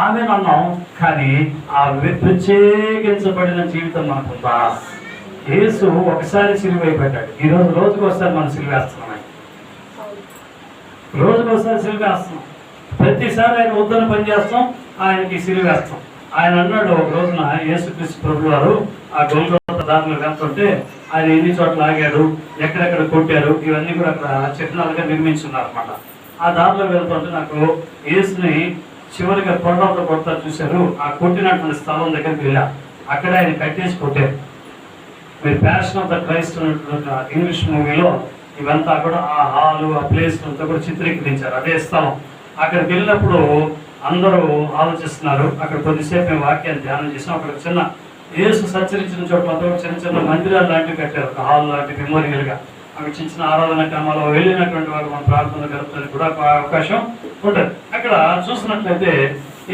Speaker 1: ఆమె అన్నాం. కానీ ఆ ప్రత్యేకించబడిన జీవితం మనకుందా? యేసు ఒకసారి సిలువైపోయాడు. ఈరోజు రోజుకు ఒకసారి మనం సిలువేస్తున్నాం. రోజుకు ఒకసారి సిలువేస్తున్నాం. ప్రతిసారి ఆయన వద్దన పని చేస్తాం, ఆయనకి సిలువేస్తాం. ఆయన అన్నాడు ఒక రోజున, యేసుక్రీస్తు ప్రభువు వారు ఆ గొల్గొతా దారిలో వెళ్తుంటే ఆయన ఎన్ని చోట్ల ఆగాడు, ఎక్కడెక్కడ కొట్టారు, ఇవన్నీ కూడా అక్కడ చిహ్నాలుగా నిర్మించున్నారు అనమాట. ఆ దారిలో వెళ్తుంటే నాకు యేసుని చివరిగా కొండలతో కొడతారు చూశారు. ఆ కొట్టినటువంటి స్థలం దగ్గరికి వెళ్ళా. అక్కడ ఆయన కట్టేసి కొట్టారు. మీరు passion of the Christ English మూవీలో ఇవంతా కూడా ఆ హాలు, ఆ ప్లేస్ అంతా కూడా చిత్రీకరించారు. అదే స్థలం. అక్కడికి వెళ్ళినప్పుడు అందరూ ఆలోచిస్తున్నారు. అక్కడ కొద్దిసేపు మేము వాక్యాన్ని ధ్యానం చేసాం. అక్కడ చిన్న యేసు సంచరించిన చోట్ల చిన్న చిన్న మందిరాలు లాంటివి కట్టారు, ఒక హాల్ లాంటి మెమోరియల్గా. అక్కడ చిన్న చిన్న ఆరాధన క్రమాల్లో వెళ్ళినటువంటి వారు మన ప్రార్థన గడపడానికి కూడా అవకాశం ఉంటుంది. అక్కడ చూసినట్లయితే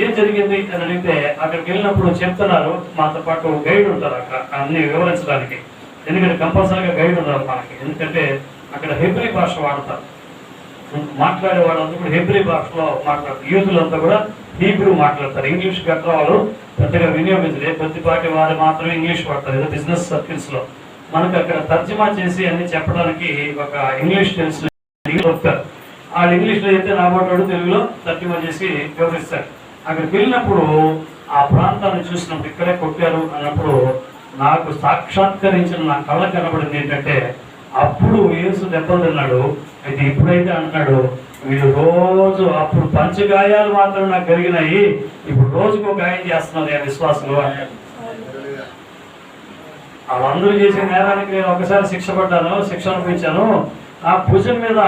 Speaker 1: ఏం జరిగింది అని అడిగితే, అక్కడికి వెళ్ళినప్పుడు చెప్తున్నారు, మాతో పాటు గైడ్ ఉంటారు అక్కడ అన్ని వివరించడానికి. ఎందుకంటే కంపల్సరీగా గైడ్ ఉన్నారు మనకి. ఎందుకంటే అక్కడ హెబ్రీ భాష వాడతారు, మాట్లాడే వాళ్ళంతా కూడా హెబ్రీ భాషలో మాట్లాడతారు. యూతులంతా కూడా హీబ్రూ మాట్లాడతారు. ఇంగ్లీష్ గట్రా వాళ్ళు పెద్దగా వినియోగించలే, కొద్దిపాటి వారు మాత్రమే ఇంగ్లీష్ వాడతారు. ఏదో బిజినెస్ సర్కిల్స్ లో మనకు అక్కడ తర్జుమా చేసి అన్ని చెప్పడానికి ఒక ఇంగ్లీష్ తెలిసిన చెప్తారు. వాళ్ళు ఇంగ్లీష్లో అయితే రాబోటాడు, తెలుగులో తర్జుమా చేసి వివరిస్తారు. అక్కడికి వెళ్ళినప్పుడు ఆ ప్రాంతాన్ని చూసినప్పుడు ఇక్కడే కొట్టారు అన్నప్పుడు నాకు సాక్షాత్కరించిన నా కళ్ళ కనబడింది ఏంటంటే, అప్పుడు యేసు దెబ్బలు తిన్నాడు. అయితే ఇప్పుడైతే అంటున్నాడు, వీళ్ళు రోజు అప్పుడు పంచగాయాలు మాత్రం నాకు కలిగినాయి, ఇప్పుడు రోజుకు ఒక గాయం చేస్తున్నారు ఆ విశ్వాసులు అన్నాడు. వాళ్ళందరూ చేసే నేరానికి నేను ఒకసారి శిక్ష అనుభవించాను. ఆ భుజం మీద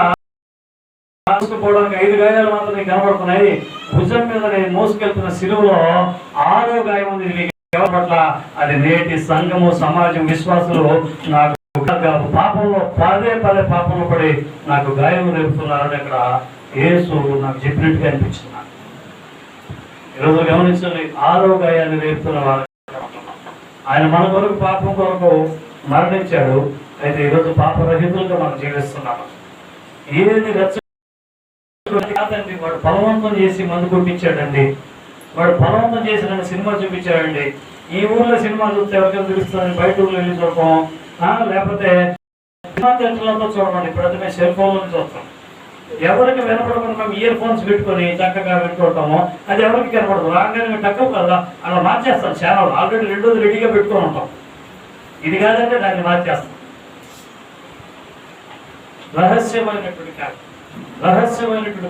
Speaker 1: మోసుకుపోవడానికి 5 గాయాలు మాత్రం నీకు కనబడుతున్నాయి. భుజం మీద నేను మోసుకెళ్తున్న సిలువలో 6వ గాయం ఉంది. మీకు ఎవరి పట్ల? అది నేటి సంఘము, సమాజం, విశ్వాసులు నాకు పాపంలో పదే పాపంలో పడి నాకు గాయం రేపుతున్నారని అక్కడ యేసు నాకు చెప్పినట్టుగా అనిపించింది. ఈరోజు గమనించండి, 6వ గాయాన్ని రేపుతున్న వారు ఆయన మన కొరకు పాపం కొరకు మరణించాడు. అయితే ఈరోజు పాపరహితులుగా మనం జీవిస్తున్నాము. ఏది కాదండి, వాడు బలవంతం చేసి మందు కొట్టించాడండి, వాడు బలవంతం చేసి నన్ను సినిమా చూపించాడండి. ఈ ఊర్లో సినిమా చూస్తే ఎవరికైనా తెలుస్తుందని బయట ఊర్లో వెళ్ళి చూడటం, లేకపోతే సినిమా థియేటర్లతో చూడమండి. ఇప్పుడైతే మేము సెల్ ఫోన్లో చూస్తాం. ఎవరికి వినపడకుండా మేము ఇయర్ ఫోన్స్ పెట్టుకొని చక్కగా వినుకోవటము, అది ఎవరికి కనపడదు. రాగానే తక్కువ కదా అలా మార్చేస్తాం ఛానల్. ఆల్రెడీ రెండోది రెడీగా పెట్టుకొని ఉంటాం. ఇది కాదంటే దాన్ని మార్చేస్తాం. రహస్యమైనటువంటి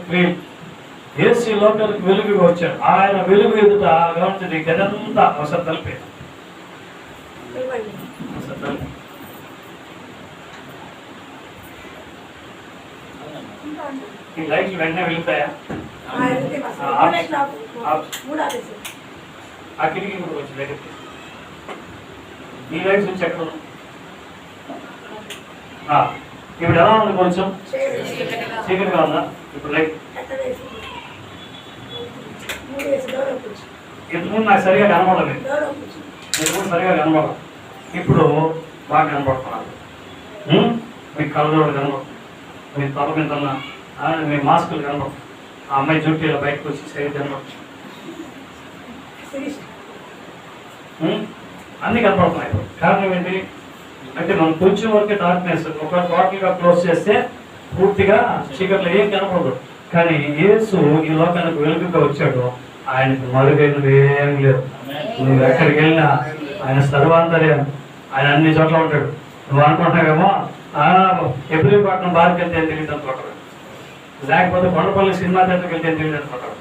Speaker 1: క్రియలు. యేసు లోకానికి వెలుగుగా వచ్చాడు. ఆయన వెలుగు ఎదుట గమనించండి, గదంతా ఒకసారి తలిపేది. ఈ లైట్లు వెంటనే వెళ్తాయా? ఆ కిటికీ కూడా వచ్చి దగ్గరికి. ఈ లైట్స్ వచ్చి ఎక్కడ ఉన్నాయి? ఇప్పుడు ఎలా ఉంది? కొంచెం చీకటిగా ఉందా? ఇప్పుడు లైట్ ఇంతకుముందు నాకు సరిగా కనబడలేదు. ఇంతకుముందు సరిగా కనబడదు, ఇప్పుడు బాగా కనబడుతున్నారు. మీ కళ్ళజోడు కనబడుతుంది, మీ తల మీద మీ మాస్కులు కనబడుతుంది, ఆ అమ్మాయి జుట్టు ఇలా బయటకు వచ్చి సరిగ్గా కనబడుతుంది. అన్నీ కనబడుతున్నాయి. కారణం ఏంటి అంటే మనం కొంచెం వరకే డార్క్నెస్. ఒక టోటల్గా క్లోజ్ చేస్తే పూర్తిగా చీకట్లో ఏం కనపడదు. కానీ యేసు ఈ లోకానికి వెలుగుగా వచ్చాడు. ఆయనకు మరుగైనది ఏం లేదు. నువ్వు ఎక్కడికి వెళ్ళినా ఆయన సర్వాంతర్యం, ఆయన అన్ని చోట్ల ఉంటాడు. నువ్వు అనుకుంటున్నావేమో ఎబ్రిపట్నం బార్కి వెళ్తే తెలియదు అనుకుంటాడు, లేకపోతే కొండపల్లి సినిమా థియేటర్కి వెళ్తే తెలియదు అనుకుంటాడు.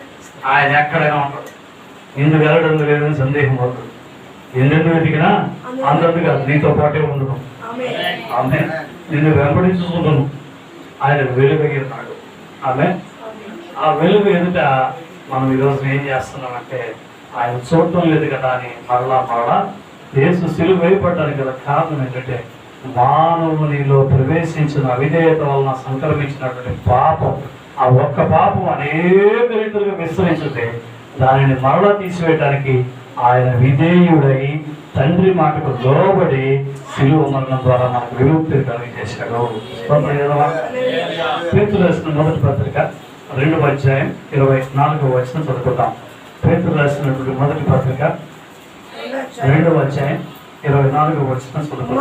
Speaker 1: ఆయన ఎక్కడైనా ఉంటాడు. ఎందుకు వెళ్ళడం లేదని సందేహం అవుతుంది. ఎన్నెందుకు వెతికినా అంతందు కాదు, నీతో పాటే ఉండను. ఆమె నిన్ను వెంబడించుకుంటున్నాను. ఆయన వెలుగయ్యున్నాడు. ఆమె ఆ వెలుగు ఎదుట మనం ఈరోజు ఏం చేస్తున్నామంటే ఆయన చూడటం లేదు కదా అని మరలా యేసు సిలువ వేయబడ్డానికి గల కారణం ఏంటంటే మానవునిలో ప్రవేశించిన అవిధేయత వలన సంక్రమించినటువంటి పాపం. ఆ ఒక్క పాపం అనేక రీతులుగా విస్తరించితే దానిని మరలా తీసివేయడానికి ఆయన విధేయుడై తండ్రి మాటకు లోబడి సిలువ మరణం ద్వారా మనకు విముక్తి కలిగజేశాడు. పేతురు రాసిన మొదటి పత్రిక 2వ అధ్యాయం 24వ వచనం చదువుకుందాం. పేతురు రాసినటువంటి మొదటి పత్రిక 2వ అధ్యాయం 24వ వచనం చదువుకుందాం.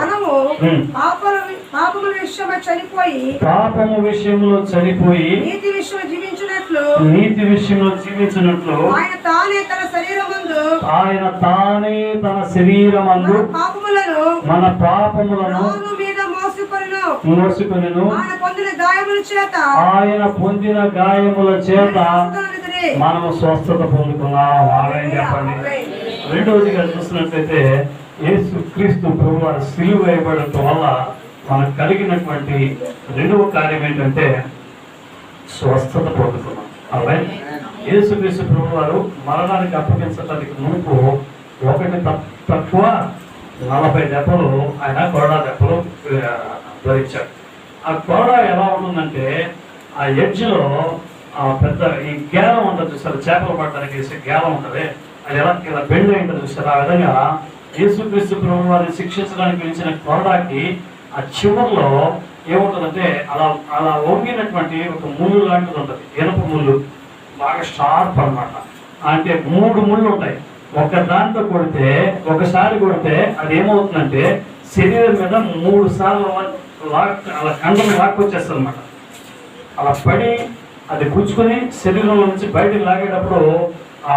Speaker 2: పాపము
Speaker 1: విషయంలో చనిపోయి
Speaker 2: నీతి విషయంలో జీవించినట్లు ఆయన తానే తన శరీరమందు మన పాపములను మోసుకొనెను. ఆయన పొందిన గాయముల చేత మనము స్వస్థత పొందుకున్నాం. ఆమెన్ చెప్పండి. రెండవదిగా చూసినట్లయితే యేసు క్రీస్తు ప్రభువారు సిలువ వేయబడటం వల్ల మనకు కలిగినటువంటి రెండవ కార్యం ఏంటంటే స్వస్థత పొందుకున్నాం. ఆమె యేసు క్రీస్తు ప్రభువారు మరణానికి అప్పగించడానికి మునుపు ఒకటి తక్కువ 40 దెబ్బలు ఆయన కొరడా దెబ్బలు ధరించాడు. ఆ కొరడా ఎలా ఉంటుందంటే ఆ ఎడ్జ్లో పెద్ద ఈ గేలం ఉంటుంది చూసారు, చేపలు పట్టడానికి వేసే గేలం ఉంటుంది, అది ఇలా బెండ్ అయి ఉంటుంది చూసారు. ఆ విధంగా యేసుక్రీస్తు ప్రభు వారిని శిక్షించడానికి పిలిచిన కొరడాకి ఆ చివరిలో ఏముంటుందంటే అలా వంగినటువంటి ఒక ముళ్ళు లాంటిది ఉంటుంది, ఇనప ముళ్ళు, బాగా షార్ప్ అనమాట. అంటే 3 ముళ్ళు ఉంటాయి. ఒక దాంతో కొడితే, ఒకసారి కొడితే అది ఏమవుతుందంటే శరీరం మీద 3 సార్లు అలా కండలు లాక్కొచ్చేస్తుంది అనమాట. అలా పడి అది గుచ్చుకొని శరీరంలో నుంచి బయటకు లాగేటప్పుడు ఆ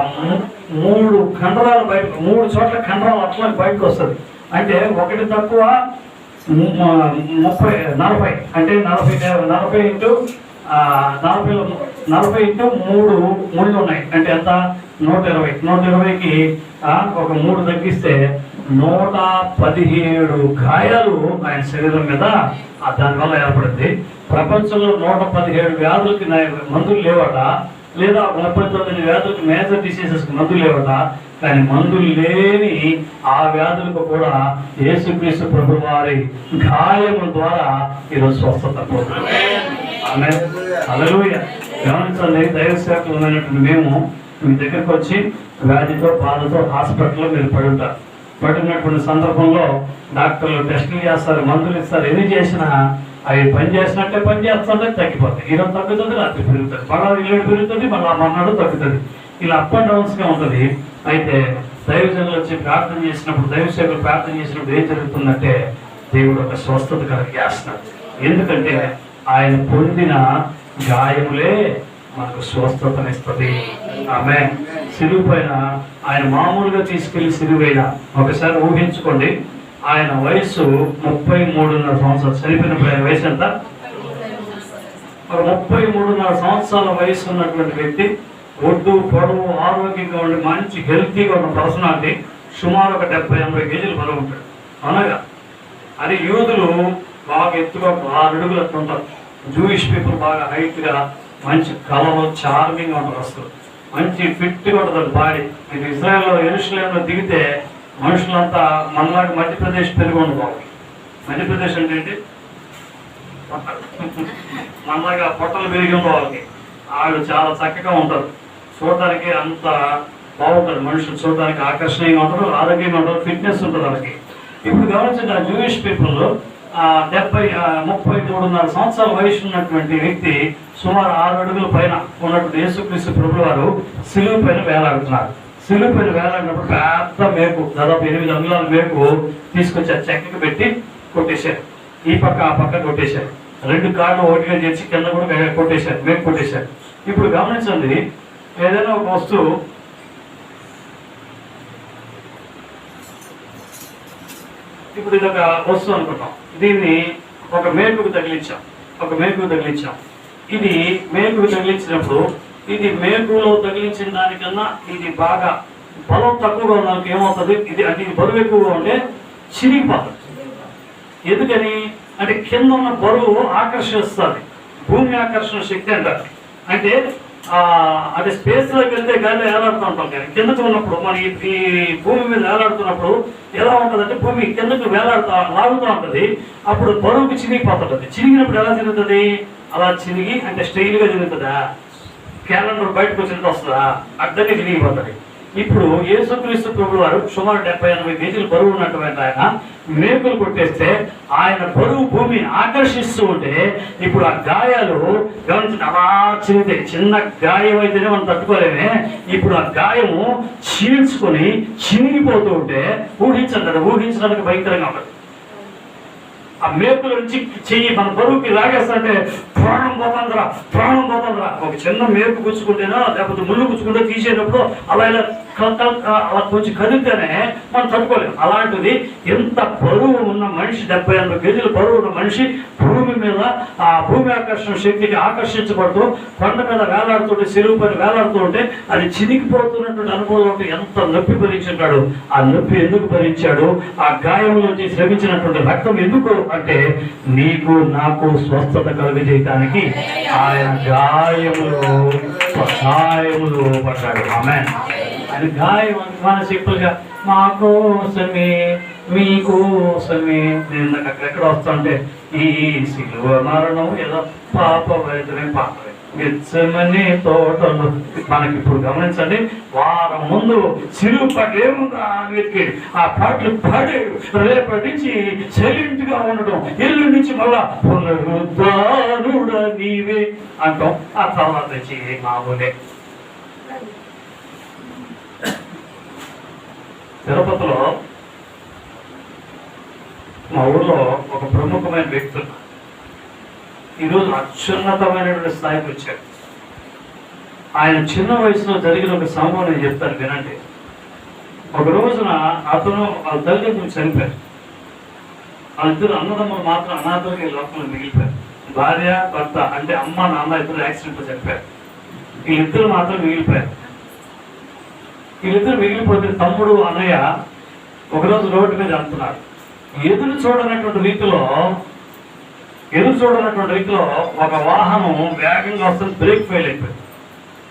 Speaker 2: 3 కండరాలు బయట, 3 చోట్ల కండరాలు అట్లా బయటకు వస్తుంది. అంటే ఒకటి తక్కువ 40 అంటే 40 ఇంటూ 3 ముళ్ళు ఉన్నాయి. అంటే ఎంత? 120. 120కి ఒక 3 తగ్గిస్తే 117 గాయాలు ఆయన శరీరం మీద దానివల్ల ఏర్పడింది. ప్రపంచంలో 117 వ్యాధులకి మందులు లేవట, లేదా 39 వ్యాధులకి మేజర్ డిసీజెస్కి మందులు లేవట. కానీ మందులు లేని ఆ వ్యాధులకు కూడా యేసుక్రీస్తు ప్రభు వారి గాయముల ద్వారా ఈరోజు స్వస్థత పొందుతారు. ఆమె హల్లెలూయా. గమనించండి, దైవ సేవకులమైనటువంటి మేము మీ దగ్గరికి వచ్చి వ్యాధితో బాధతో హాస్పిటల్లో మీరు పడి ఉంటారు. పడినటువంటి సందర్భంలో డాక్టర్లు టెస్టులు చేస్తారు, మందులు ఇస్తారు. ఎన్ని చేసినా అవి పని చేసినట్టే పని చేస్తుంటే తగ్గిపోతాయి. ఈరోజు తగ్గుతుంది, రాత్రి పెరుగుతుంది, మళ్ళీ ఇల్లు పెరుగుతుంది, మళ్ళీ మర్నాడు తగ్గుతుంది. ఇలా అప్ అండ్ డౌన్స్గా ఉంటుంది. అయితే దైవజనులు వచ్చి ప్రార్థన చేసినప్పుడు, దైవ సేవకులు ప్రార్థన చేసినప్పుడు ఏం జరుగుతుందంటే దేవుడు ఒక స్వస్థత కలిగేస్తున్నాడు. ఎందుకంటే ఆయన పొందిన గాయములే మనకు స్వస్థతనిస్తుంది. ఆమె సిలువు పైన ఆయన మామూలుగా తీసుకెళ్లి సిలువైన ఒకసారి ఊహించుకోండి. ఆయన వయసు 33.5 సంవత్సరాలు. చనిపోయిన వయసు ఎంత? ఒక 33.5 సంవత్సరాల వయసు ఉన్నటువంటి వ్యక్తి, ఒడ్డు పొడవు ఆరోగ్యంగా ఉండి మంచి హెల్తీగా ఉన్న పర్సనాలిటీ, సుమారు ఒక 70-80 కేజీలు బరువు ఉంటాడు. అనగా అది యూదులు బాగా ఎత్తుగా 6 అడుగులు ఉంటారు. జూయిష్ పీపుల్ బాగా హైట్గా మంచి కలర్ చార్మింగ్ ఉంటారు. అసలు మంచి ఫిట్గా ఉంటుంది బాడీ. మీరు ఇజ్రాయెల్లో యెరూషలేంలో దిగితే మనుషులంతా మనలాగా మధ్యప్రదేశ్ పెరుగు ఉండదు. మధ్యప్రదేశ్ అంటే ఏంటి? మనలాగా పొట్టలు పెరిగి ఉన్న వాళ్ళకి వాళ్ళు చాలా చక్కగా ఉంటారు. చూడడానికి అంత బాగుంటారు. మనుషులు చూడడానికి ఆకర్షణీయంగా ఉంటారు, ఆరోగ్యంగా ఉంటారు, ఫిట్నెస్ ఉంటుంది వాళ్ళకి. ఇప్పుడు గమనించండి, ఆ జూయిష్ పీపుల్ 33.5 సంవత్సరాల వయసు ఉన్నటువంటి వ్యక్తి, సుమారు 6 అడుగుల పైన ఉన్నటువంటి యేసుక్రీస్తు ప్రభువు వారు సిలువు పైన వేలాడుతున్నారు. సిలువు పైన వేలాడినప్పుడు పెద్ద మేకు, దాదాపు 8 అంగుళాల మేకు తీసుకొచ్చి ఆ చెక్కకి పెట్టి కొట్టేశారు. ఈ పక్క ఆ పక్క కొట్టేశారు. 2 కాళ్ళు ఒకటిగా చేసి కింద కూడా కొట్టేశారు, మేకు కొట్టేశారు. ఇప్పుడు గమనించండి, ఏదైనా ఒక వస్తువు ఇప్పుడు ఇది ఒక వస్తువు అనుకుంటాం, దీన్ని ఒక మేకుకు తగిలించాం. ఇది మేకుకు తగిలించినప్పుడు ఇది మేకులో తగిలించిన దానికన్నా ఇది బాగా బలం తక్కువగా ఉన్నదానికి ఏమవుతుంది? ఇది బరువు ఎక్కువగా ఉంటే చిరిగిపోతుంది. ఎందుకని అంటే కింద ఉన్న బరువు ఆకర్షిస్తుంది. భూమి ఆకర్షణ శక్తి అంటారు. అంటే అంటే స్పేస్లోకి వెళ్తే గాలి వేలాడుతూ ఉంటాం. కానీ కిందకు ఉన్నప్పుడు మన ఈ భూమి మీద వేలాడుతున్నప్పుడు ఎలా ఉంటుందంటే భూమి కిందకు లాగుతూ ఉంటుంది. అప్పుడు బరువుకి చినిగిపోతుంటుంది. చినిగినప్పుడు ఎలా తిరుగుతుంది? అలా చినిగి అంటే స్టైల్గా తిరుగుతుందా? క్యాలెండర్ బయటకు వచ్చినట్టు వస్తుందా? అడ్డంగా చినిగిపోతుంది. ఇప్పుడు యేసుక్రీస్తు ప్రభువు వారు సుమారు 70-80 కేజీలు బరువు ఉన్నటువంటి ఆయన మేకులు కొట్టేస్తే ఆయన బరువు భూమి ఆకర్షిస్తూ ఉంటే ఇప్పుడు ఆ గాయాలు గమనించి అలా చిరిగితే, చిన్న గాయం అయితేనే మనం తట్టుకోలేమే. ఇప్పుడు ఆ గాయము చీల్చుకొని చినిగిపోతూ ఉంటే ఊహించడానికి భయంకరంగా ఉంటుంది. ఆ మేకుల నుంచి చెయ్యి మన బరువుకి లాగేస్తుంటే ప్రాణం పోతుందిరా. ఒక చిన్న మేకు గుచ్చుకుంటేనో లేకపోతే ముళ్ళు గుచ్చుకుంటే తీసేటప్పుడు అలా అలా కొంచెం కదిలితేనే మనం తట్టుకోలేము. అలాంటిది ఎంత బరువు ఉన్న మనిషి, 70-80 కేజీల బరువు ఉన్న మనిషి భూమి మీద ఆ భూమి ఆకర్షణ శక్తికి ఆకర్షించబడుతూ కొండ మీద వేలాడుతుంటే, సిలువు పైన వేలాడుతూ ఉంటే అది చినిగిపోతున్నటువంటి అనుభవం ఎంత నొప్పి భరించుంటాడు. ఆ నొప్పి ఎందుకు భరించాడు? ఆ గాయంలోంచి శ్రమించినటువంటి రక్తం ఎందుకు అంటే నీకు నాకు స్వస్థత కలుగజేయడానికి ఆయన గాయములు పడ్డాడు. ఆమేన్. ఆయన గాయం మన సింపుల్గా మా కోసమే మీకోసమే. నేను నాకు అక్కడెక్కడ వస్తుంటే ఈ సిలువ మరణం ఏదో పాపమే గెత్సెమనే తోటలు. మనకి ఇప్పుడు గమనించండి, వారం ముందు సిలువ పాట ఏముందా అని వెతికాడు. ఆ పాటలు పాడాడు. రేపటి నుంచి సైలెంట్ గా ఉండడం, ఎల్లుండి నుంచి మళ్ళా పునరుద్ధానుడ నీవే అంటాం. ఆ తర్వాత నుంచి మామూలే. తిరుపతిలో మా ఊళ్ళో ఒక ప్రముఖమైన వ్యక్తులు ఈరోజు అత్యున్నతమైనటువంటి స్థాయికి వచ్చాడు. ఆయన చిన్న వయసులో జరిగిన ఒక సంభవం నేను చెప్తాను, వినండి. ఒక రోజున అతను వాళ్ళ తల్లిదండ్రులు చనిపోయారు. వాళ్ళిద్దరు అన్నదమ్ములు మాత్రం అనాథలుగా ఈ లోకంలో మిగిలిపోయారు. భార్య భర్త అంటే అమ్మ నాన్న ఇద్దరు యాక్సిడెంట్లో చనిపోయారు. వీళ్ళిద్దరు మాత్రం మిగిలిపోయారు. వీళ్ళిద్దరు మిగిలిపోతే తమ్ముడు అన్నయ్య ఒకరోజు రోడ్డు మీద వెళ్తున్నారు. ఎదురు చూడనటువంటి రీతిలో ఒక వాహనం వేగంగా వస్తుంది. బ్రేక్ ఫెయిల్ అయిపోయింది.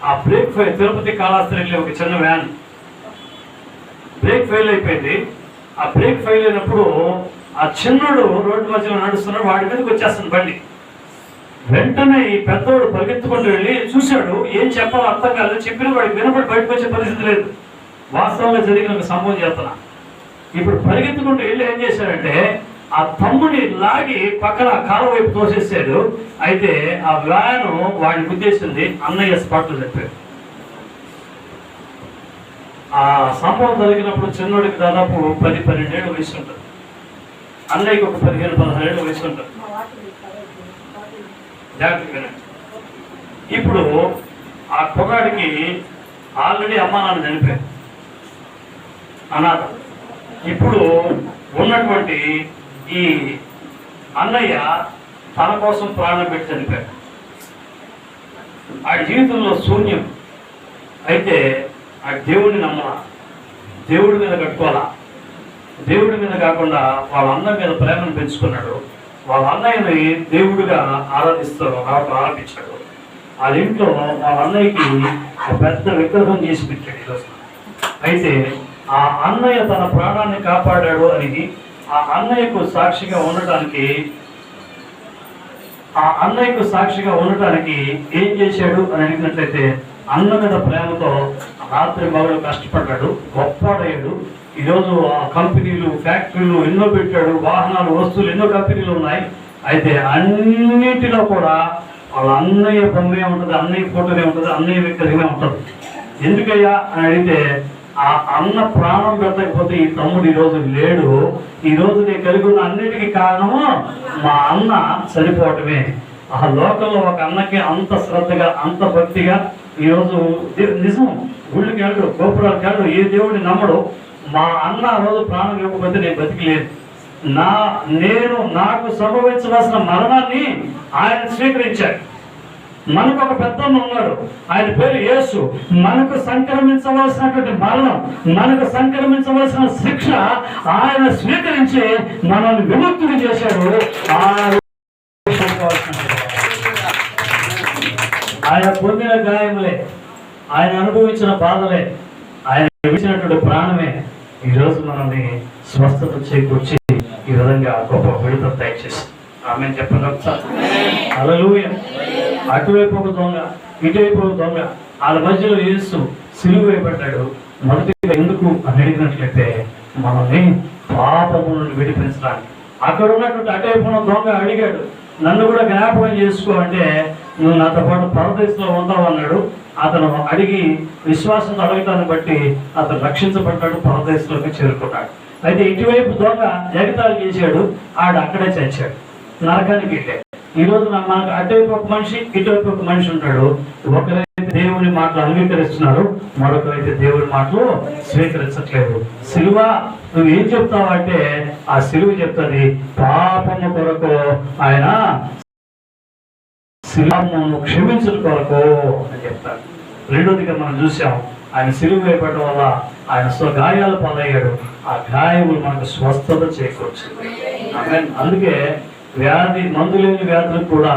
Speaker 2: ఆ బ్రేక్ ఫెయిల్ తిరుపతి కాళహస్తి వెళ్ళి ఒక చిన్న వ్యాన్ బ్రేక్ ఫెయిల్ అయిపోయింది. ఆ బ్రేక్ ఫెయిల్ అయినప్పుడు ఆ చిన్నడు రోడ్డు మధ్యలో నడుస్తున్నాడు. వాడి మీదకి వచ్చేస్తుంది బండి.
Speaker 1: వెంటనే ఈ పెద్దోడు పరిగెత్తుకుంటూ వెళ్ళి చూశాడు. ఏం చెప్పాలో అర్థం కాలేదు. చెప్పిన వాడికి వినపడి బయటకు వచ్చే పరిస్థితి లేదు. వాస్తవంగా జరిగిన ఒక సంభవం చేస్తున్నా. ఇప్పుడు పరిగెత్తుకుంటూ వెళ్ళి ఏం చేశాడంటే ఆ తమ్ముడిని లాగి పక్కన కాలు వైపు తోసేసాడు. అయితే ఆ వ్యాను వాడిని గుద్దేసింది. అన్నయ్య స్పాట్లో చెప్పాడు. ఆ సంభవం జరిగినప్పుడు చిన్నోడికి దాదాపు 10-12 ఏళ్ళు వయసు ఉంటుంది. అన్నయ్యకి ఒక 15-16 ఏళ్ళు వయసు ఉంటుంది. జాగ్రత్తగా వినండి. ఇప్పుడు ఆ కుర్రాడికి ఆల్రెడీ అమ్మా నాన్న చనిపోయారు, అనాథ. ఇప్పుడు ఉన్నటువంటి ఈ అన్నయ్య తన కోసం ప్రాణం పెట్టి చనిపోయాడు. ఆ జీవితంలో శూన్యం. అయితే ఆ దేవుడిని నమ్మాల, దేవుడి మీద కట్టుకోవాలా. దేవుడి మీద కాకుండా వాళ్ళ అన్న మీద ప్రేమను పెంచుకున్నాడు. వాళ్ళ అన్నయ్యని దేవుడిగా ఆరాధించాడు. వాళ్ళ ఇంట్లో వాళ్ళ అన్నయ్యకి ఒక పెద్ద విగ్రహం చేసి పెట్టాడు ఈరోజు. అయితే ఆ అన్నయ్య తన ప్రాణాన్ని కాపాడాడు అని ఆ అన్నయ్యకు సాక్షిగా ఉండటానికి ఏం చేశాడు అని అడిగినట్లయితే అన్న మీద ప్రేమతో రాత్రి మగలు కష్టపడ్డాడు, గొప్పవాడయ్యాడు. ఈరోజు ఆ కంపెనీలు, ఫ్యాక్టరీలు ఎన్నో పెట్టాడు, వాహనాలు, వస్తువులు ఎన్నో కంపెనీలు ఉన్నాయి. అయితే అన్నింటిలో కూడా వాళ్ళ అన్నయ్య బొమ్మే ఉంటుంది, అన్నయ్య ఫోటోనే ఉంటుంది, అన్నయ్య విగ్రహమే ఉంటుంది. ఎందుకయ్యా అని అడిగితే ఆ అన్న ప్రాణం పెట్టకపోతే ఈ తమ్ముడు ఈరోజు లేడు. ఈరోజు నేను కలిగి ఉన్న అన్నిటికీ కారణము మా అన్న చనిపోవటమే. ఆ లోకంలో ఒక అన్నకి అంత శ్రద్ధగా, అంత భక్తిగా ఈరోజు నిజం గుళ్ళకి వెళ్ళడు, గోపురాలకు వెళ్ళడు, ఏ దేవుడిని నమ్మడు. మా అన్న ఆ రోజు ప్రాణం ఇవ్వకపోతే నేను బతికిలేదు. నాకు సంభవించవలసిన మరణాన్ని ఆయన స్వీకరించాడు. మనకు ఒక పెద్ద ఉన్నాడు, ఆయన పేరు యేసు. మనకు సంక్రమించవలసినటువంటి మరణం, మనకు సంక్రమించవలసిన శిక్ష ఆయన స్వీకరించి మనల్ని విముక్తులు చేశాడు. ఆయన పొందిన గాయములే, ఆయన అనుభవించిన బాధలే, ఆయన ఇచ్చినటువంటి ప్రాణమే ఈరోజు మనల్ని స్వస్థత చేకూర్చి ఈ విధంగా గొప్ప విడుదల దయచేసి ఆమె చెప్పండి ఒకసారి. హల్లెలూయా. అటువైపు ఒక దొంగ, ఇటువైపు ఒక దొంగ, వాళ్ళ మధ్యలో యేసు సిలువ వేయబడ్డాడు. మొదటిగా ఎందుకు అని అడిగినట్లయితే మనల్ని పాపము నుండి విడిపించడానికి. అక్కడ ఉన్నటువంటి అటువైపు ఉన్న దొంగ అడిగాడు, నన్ను కూడా జ్ఞాపకం చేసుకో అంటే, నువ్వు నాతో పాటు పరదేశంలో ఉంటావు అన్నాడు. అతను అడిగి విశ్వాసంతో అడగటాన్ని బట్టి అతను రక్షించబడ్డాడు, పరదేశంలోకి చేరుకున్నాడు. అయితే ఇటువైపు దొంగ ఎగతాళి చేశాడు, అక్కడే చచ్చాడు, నరకానికి వెళ్ళాడు. ఈ రోజు మనకు అటువైపు ఒక మనిషి, ఇటువైపు ఒక మనిషి ఉంటాడు. ఒకరైతే దేవుని మాటలు అంగీకరిస్తున్నారు, మరొకరైతే దేవుని మాటలు స్వీకరించట్లేదు. సిలువ నువ్వు ఏం చెప్తావు అంటే ఆ సిలువ చెప్తుంది, పాపము కొరకు ఆయన సిలువను క్షమించడం కొరకు అని చెప్తాడు. రెండోదిగా మనం చూసాం, ఆయన సిలువ వేయబడటం వల్ల ఆయన గాయాల పాలయ్యాడు. ఆ గాయములు మనకు స్వస్థత చేకూర్చింది. అందుకే వ్యాధి, మందు లేని వ్యాధులకు కూడా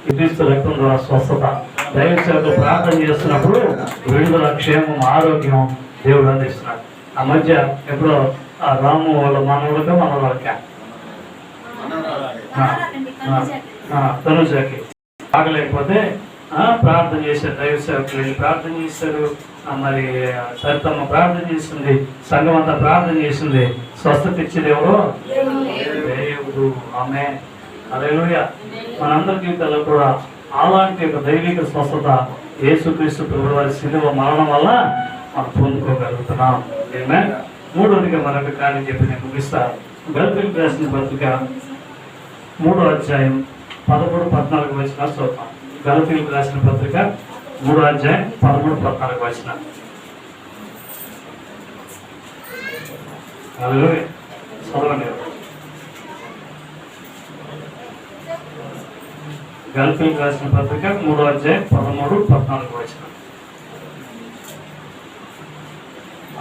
Speaker 1: క్రీస్తు రక్తం ద్వారా స్వస్థత. దైవసేవకు ప్రార్థన చేస్తున్నప్పుడు విడుదల, క్షేమం, ఆరోగ్యం దేవుడు అందిస్తున్నాడు. ఆ మధ్య ఎప్పుడో రాము వాళ్ళ మనవులుగా మనవాళ్ళకి తనుజాకి బాగలేకపోతే ప్రార్థన చేశారు. దైవ సేవకులు వెళ్ళి ప్రార్థన చేశారు. మరి సరితమ్మ ప్రార్థన చేసింది, సంఘం అంతా ప్రార్థన చేసింది. స్వస్థత ఇచ్చేది ఎవరు? దేవుడు. ఆమె హల్లెలూయా. మనందరి జీవితాల్లో కూడా అలాంటి ఒక దైవిక స్వస్థత యేసుక్రీస్తు ప్రభువు వారి సిలువ మరణం వల్ల మనం పొందుకోగలుగుతున్నాం. ఆమేన్. మూడోదిగా మరొక కార్యం చెప్పి నేను ముగిస్తా. గలతీయులకు రాసిన పత్రిక 3వ అధ్యాయం 13-14 వచనాలు చదువుతాం. గలతీయులకు రాసిన పత్రిక 3వ అధ్యాయం 13-14 వచనాలు. హల్లెలూయా. చదవండి. గలతీయులకు రాసిన పత్రిక 3వ అధ్యాయం 13-14 వచనాలు.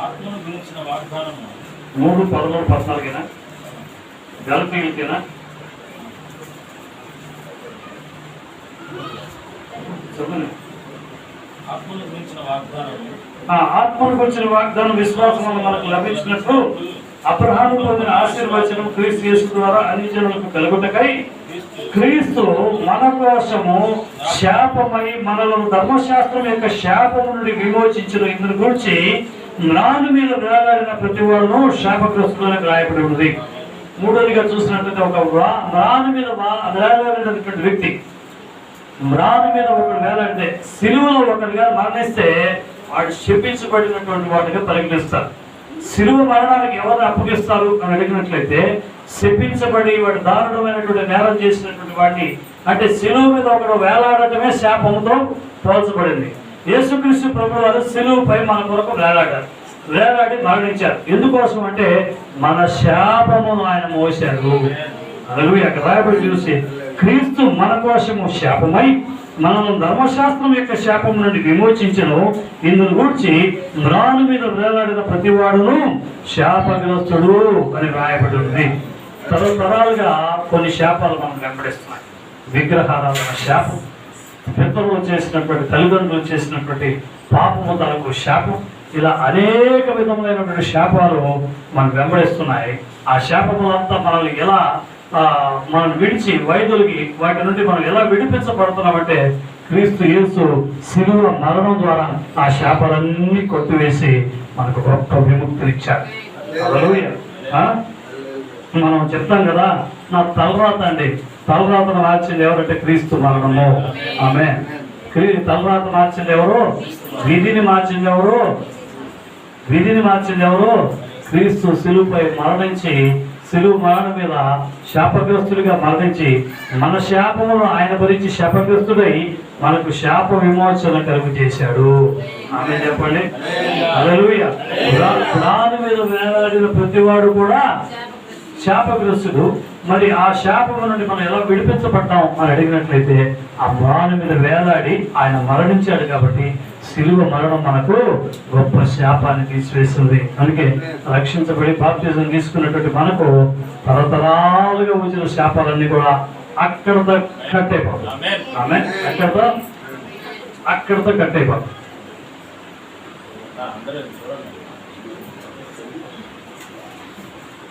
Speaker 3: ఆత్మను గురించిన వాగ్దానము
Speaker 1: 3:13-14 గలతీయులకేనా? చెప్పండి.
Speaker 3: ఆత్మను గురించిన వాగ్దానము,
Speaker 1: ఆత్మను గురించిన వాగ్దానం విశ్వాసం వల్ల మనకు లభించినట్లు అబ్రహాము పొందిన ఆశీర్వచనం క్రీస్తు యేసు ద్వారా అన్ని జనులకు కలుగుటకై
Speaker 2: క్రీస్తు మన కోసము శాపమై మనలను ధర్మశాస్త్రం యొక్క శాపము నుండి విమోచించిన ఇందుని గురించి మ్రాను మీద వేలాడిన ప్రతి వాడును శాపగ్రస్తులని రాయబడి ఉంది. మూడోదిగా చూసినట్లయితే ఒక మ్రాను మీద వేలాడినటువంటి వ్యక్తి, మ్రాను మీద ఒకడు వేలాడితే సిలువలో ఒకటిగా మరణిస్తే వాడు శపించబడినటువంటి వాటిగా పరిగణిస్తారు. సిలువ మరణానికి ఎవరిని అప్పగిస్తారు అని అడిగినట్లయితే శపించబడి వాడు దారుణమైనటువంటి నేరం చేసినటువంటి వాడిని, అంటే సిలువ మీద ఒకడు వేలాడటమే శాపముతో పోల్చబడింది. యేసుక్రీస్తు ప్రభువు వారు సిలువపై మన కొరకు వేలాడి మరణించారు. ఎందుకోసం అంటే మన శాపమును ఆయన మోశారు. హల్లెలూయా. అక్కడ రాయబడి చూసి క్రీస్తు మన కోసము శాపమై మనల్ని ధర్మశాస్త్రం యొక్క శాపం నుండి విమోచించను ఇందును గురించి మ్రాను మీద వేలాడిన ప్రతి వాడును శాపగ్రస్తుడు అని రాయబడి ఉంది. తరతరాలుగా కొన్ని శాపాలు మనం వెంబడిస్తున్నాయి. విగ్రహారాధన శాపం, పితరులు చేసినటువంటి తల్లిదండ్రులు చేసినటువంటి పాపము తనకు శాపం, ఇలా అనేక విధములైనటువంటి శాపాలు మనం వెంబడిస్తున్నాయి. ఆ శాపములంతా మనల్ని ఎలా మనం విడిచి వైద్యులకి వాటి నుండి మనం ఎలా విడిపించబడుతున్నామంటే క్రీస్తు యేసు శిలువ మరణం ద్వారా ఆ శాపాలన్నీ కొట్టివేసి మనకు గొప్ప విముక్తినిచ్చారు. హల్లెలూయా. మనం చెప్తాం కదా, నా తలరాత అండి, తలరాతను మార్చింది ఎవరంటే క్రీస్తు మరణము. ఆమె తలరాత మార్చింది ఎవరు? విధిని మార్చింది ఎవరు? విధిని మార్చింది ఎవరు? క్రీస్తు శిలువపై మరణించి శిలువ మరణం మీద శాపగ్రస్తుడిగా మరణించి మన శాపమును ఆయన భరించి శాపగ్రస్తుడై మనకు శాప విమోచన కలుగు చేశాడు. ఆమె చెప్పండి. హల్లెలూయా. మ్రాను మీద వేలాడిన ప్రతివాడు కూడా శాపగ్రస్తుడు. మరి ఆ శాపము నుండి మనం ఎలా విడిపించబడ్డాం అని అడిగినట్లయితే ఆ మ్రాను మీద వేలాడి ఆయన మరణించాడు కాబట్టి శిలువ మరణం మనకు గొప్ప శాపాన్ని తీసివేస్తుంది. అందుకే రక్షించబడి బాప్తిజం తీసుకున్నటువంటి మనకు తరతరాలుగా వచ్చిన శాపాలన్నీ కూడా అక్కడితో కట్ అయిపోతుంది. ఆమె అక్కడితో కట్ అయిపోతుంది.